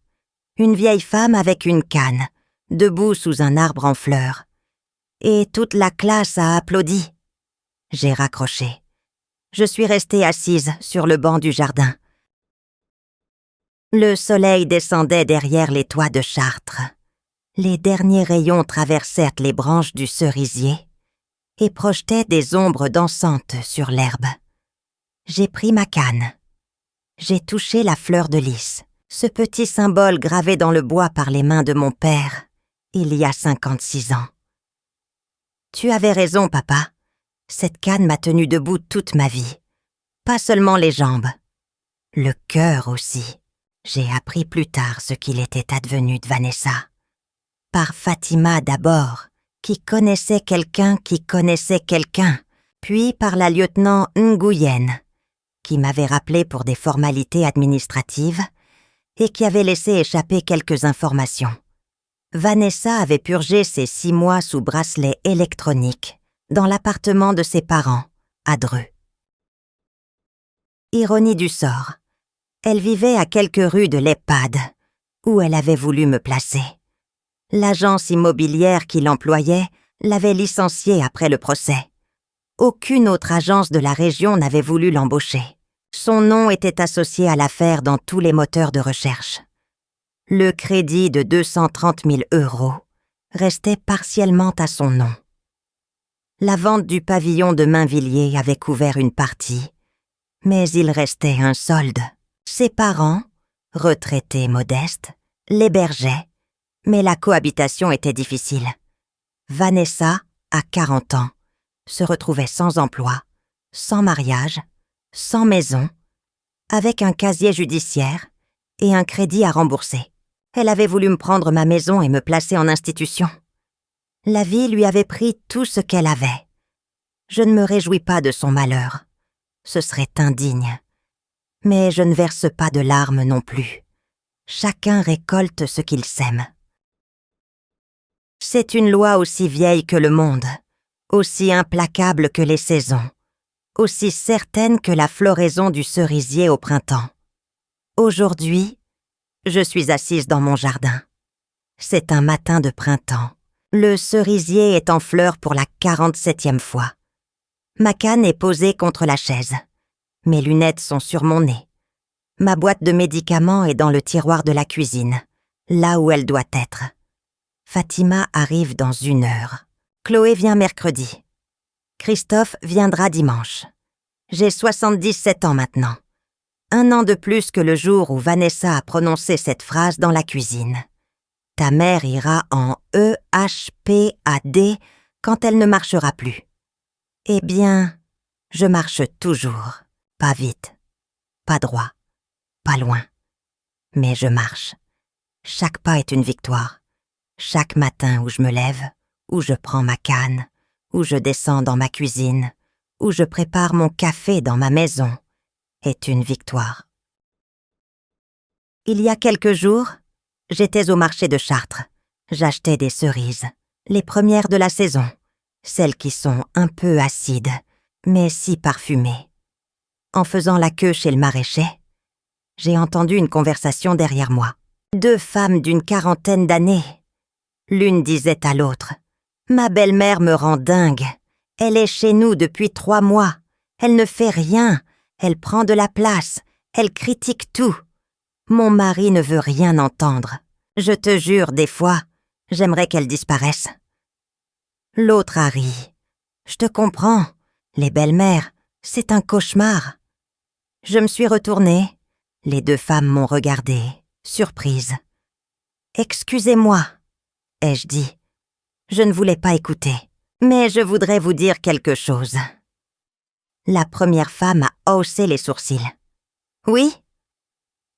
une vieille femme avec une canne, debout sous un arbre en fleurs. Et toute la classe a applaudi. J'ai raccroché. Je suis restée assise sur le banc du jardin. Le soleil descendait derrière les toits de Chartres. Les derniers rayons traversèrent les branches du cerisier et projetaient des ombres dansantes sur l'herbe. J'ai pris ma canne. J'ai touché la fleur de lys, ce petit symbole gravé dans le bois par les mains de mon père, il y a 56 ans. Tu avais raison, papa. Cette canne m'a tenue debout toute ma vie. Pas seulement les jambes. Le cœur aussi. J'ai appris plus tard ce qu'il était advenu de Vanessa. Par Fatima d'abord, qui connaissait quelqu'un qui connaissait quelqu'un, puis par la lieutenant Nguyen, qui m'avait rappelé pour des formalités administratives et qui avait laissé échapper quelques informations. Vanessa avait purgé ses 6 mois sous bracelet électronique dans l'appartement de ses parents, à Dreux. Ironie du sort, elle vivait à quelques rues de l'EHPAD, où elle avait voulu me placer. L'agence immobilière qui l'employait l'avait licenciée après le procès. Aucune autre agence de la région n'avait voulu l'embaucher. Son nom était associé à l'affaire dans tous les moteurs de recherche. Le crédit de 230 000 € restait partiellement à son nom. La vente du pavillon de Mainvilliers avait couvert une partie, mais il restait un solde. Ses parents, retraités modestes, l'hébergeaient, mais la cohabitation était difficile. Vanessa, à 40 ans, se retrouvait sans emploi, sans mariage, sans maison, avec un casier judiciaire et un crédit à rembourser. Elle avait voulu me prendre ma maison et me placer en institution. La vie lui avait pris tout ce qu'elle avait. Je ne me réjouis pas de son malheur. Ce serait indigne. Mais je ne verse pas de larmes non plus. Chacun récolte ce qu'il sème. C'est une loi aussi vieille que le monde, aussi implacable que les saisons, aussi certaine que la floraison du cerisier au printemps. Aujourd'hui, je suis assise dans mon jardin. C'est un matin de printemps. Le cerisier est en fleurs pour la 47e fois. Ma canne est posée contre la chaise. Mes lunettes sont sur mon nez. Ma boîte de médicaments est dans le tiroir de la cuisine, là où elle doit être. Fatima arrive dans 1 heure. Chloé vient mercredi. Christophe viendra dimanche. J'ai 77 ans maintenant. 1 an de plus que le jour où Vanessa a prononcé cette phrase dans la cuisine. Ta mère ira en EHPAD quand elle ne marchera plus. Eh bien, je marche toujours. Pas vite, pas droit, pas loin. Mais je marche. Chaque pas est une victoire. Chaque matin où je me lève, où je prends ma canne, où je descends dans ma cuisine, où je prépare mon café dans ma maison, est une victoire. Il y a quelques jours, j'étais au marché de Chartres. J'achetais des cerises, les premières de la saison, celles qui sont un peu acides, mais si parfumées. En faisant la queue chez le maraîcher, j'ai entendu une conversation derrière moi. 2 femmes d'une 40aine d'années. L'une disait à l'autre « Ma belle-mère me rend dingue. Elle est chez nous depuis 3 mois. Elle ne fait rien. Elle prend de la place. Elle critique tout. Mon mari ne veut rien entendre. Je te jure, des fois, j'aimerais qu'elle disparaisse. » L'autre a ri. « Je te comprends. Les belles-mères, c'est un cauchemar. » Je me suis retournée. Les 2 femmes m'ont regardée, surprise. « Excusez-moi, » ai-je dit. Je ne voulais pas écouter, mais je voudrais vous dire quelque chose. La première femme a haussé les sourcils. « Oui ?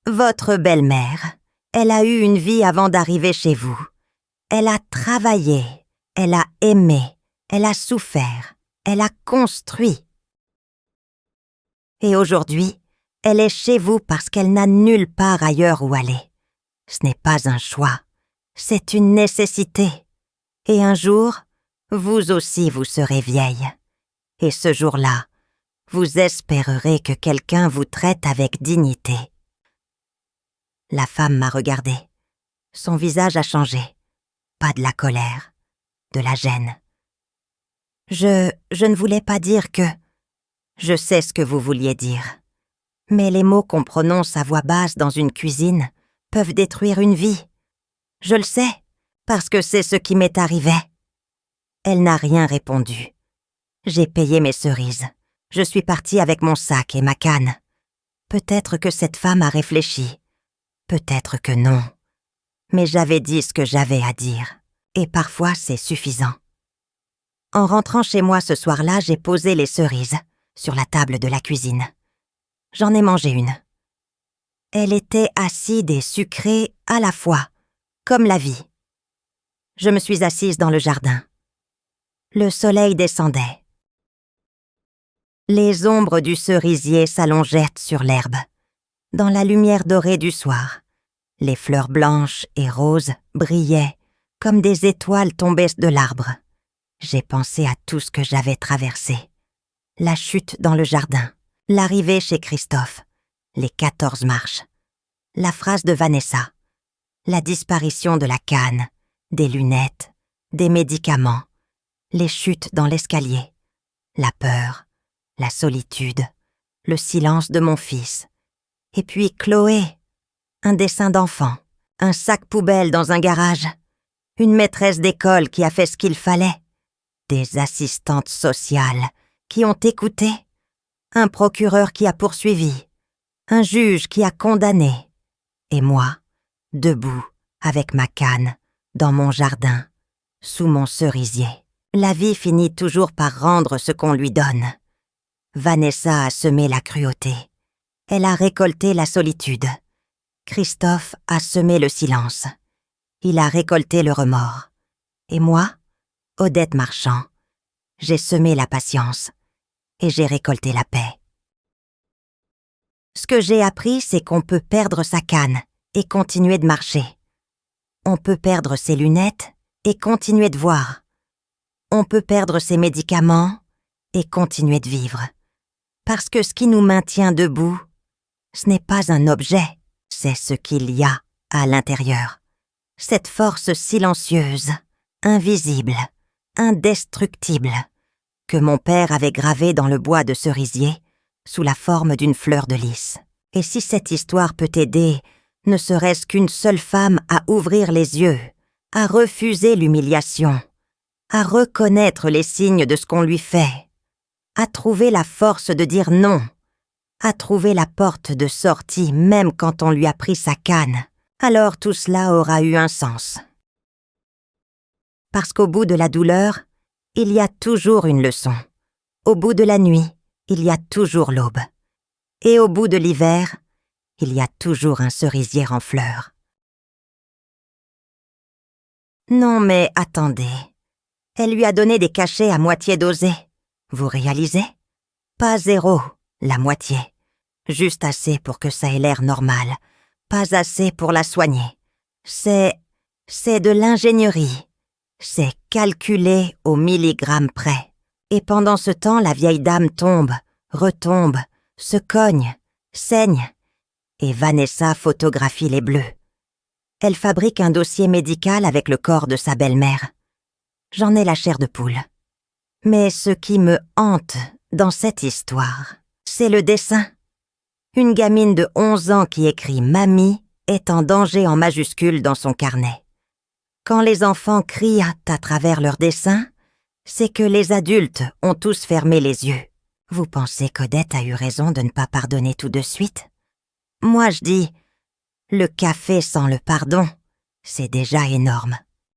Votre belle-mère, elle a eu une vie avant d'arriver chez vous. Elle a travaillé, elle a aimé, elle a souffert, elle a construit. Et aujourd'hui, elle est chez vous parce qu'elle n'a nulle part ailleurs où aller. Ce n'est pas un choix, c'est une nécessité. Et un jour, vous aussi vous serez vieille. Et ce jour-là, vous espérerez que quelqu'un vous traite avec dignité. » La femme m'a regardée. Son visage a changé. Pas de la colère, de la gêne. Je ne voulais pas dire que... Je sais ce que vous vouliez dire. Mais les mots qu'on prononce à voix basse dans une cuisine peuvent détruire une vie. Je le sais, parce que c'est ce qui m'est arrivé. Elle n'a rien répondu. J'ai payé mes cerises. Je suis partie avec mon sac et ma canne. Peut-être que cette femme a réfléchi. Peut-être que non. Mais j'avais dit ce que j'avais à dire. Et parfois, c'est suffisant. En rentrant chez moi ce soir-là, j'ai posé les cerises sur la table de la cuisine. J'en ai mangé une. Elle était acide et sucrée à la fois, comme la vie. Je me suis assise dans le jardin. Le soleil descendait. Les ombres du cerisier s'allongeaient sur l'herbe. Dans la lumière dorée du soir, les fleurs blanches et roses brillaient comme des étoiles tombées de l'arbre. J'ai pensé à tout ce que j'avais traversé. La chute dans le jardin, l'arrivée chez Christophe, les 14 marches, la phrase de Vanessa, la disparition de la canne, des lunettes, des médicaments, les chutes dans l'escalier, la peur, la solitude, le silence de mon fils. Et puis Chloé, un dessin d'enfant, un sac poubelle dans un garage, une maîtresse d'école qui a fait ce qu'il fallait, des assistantes sociales qui ont écouté, un procureur qui a poursuivi, un juge qui a condamné, et moi, debout, avec ma canne, dans mon jardin, sous mon cerisier. La vie finit toujours par rendre ce qu'on lui donne. Vanessa a semé la cruauté. Elle a récolté la solitude. Christophe a semé le silence. Il a récolté le remords. Et moi, Odette Marchand, j'ai semé la patience et j'ai récolté la paix. Ce que j'ai appris, c'est qu'on peut perdre sa canne et continuer de marcher. On peut perdre ses lunettes et continuer de voir. On peut perdre ses médicaments et continuer de vivre. Parce que ce qui nous maintient debout, ce n'est pas un objet, c'est ce qu'il y a à l'intérieur. Cette force silencieuse, invisible, indestructible, que mon père avait gravée dans le bois de cerisier, sous la forme d'une fleur de lys. Et si cette histoire peut aider, ne serait-ce qu'une seule femme à ouvrir les yeux, à refuser l'humiliation, à reconnaître les signes de ce qu'on lui fait, à trouver la force de dire non, à trouver la porte de sortie même quand on lui a pris sa canne, alors tout cela aura eu un sens. Parce qu'au bout de la douleur, il y a toujours une leçon. Au bout de la nuit, il y a toujours l'aube. Et au bout de l'hiver, il y a toujours un cerisier en fleurs. Non mais attendez, elle lui a donné des cachets à moitié dosés. Vous réalisez? Pas 0, la moitié. Juste assez pour que ça ait l'air normal. Pas assez pour la soigner. C'est de l'ingénierie. C'est calculé au milligramme près. Et pendant ce temps, la vieille dame tombe, retombe, se cogne, saigne. Et Vanessa photographie les bleus. Elle fabrique un dossier médical avec le corps de sa belle-mère. J'en ai la chair de poule. Mais ce qui me hante dans cette histoire, c'est le dessin. Une gamine de 11 ans qui écrit « Mamie » est en danger en majuscules dans son carnet. Quand les enfants crient à travers leurs dessins, c'est que les adultes ont tous fermé les yeux. Vous pensez qu'Odette a eu raison de ne pas pardonner tout de suite? Moi je dis, le café sans le pardon, c'est déjà énorme.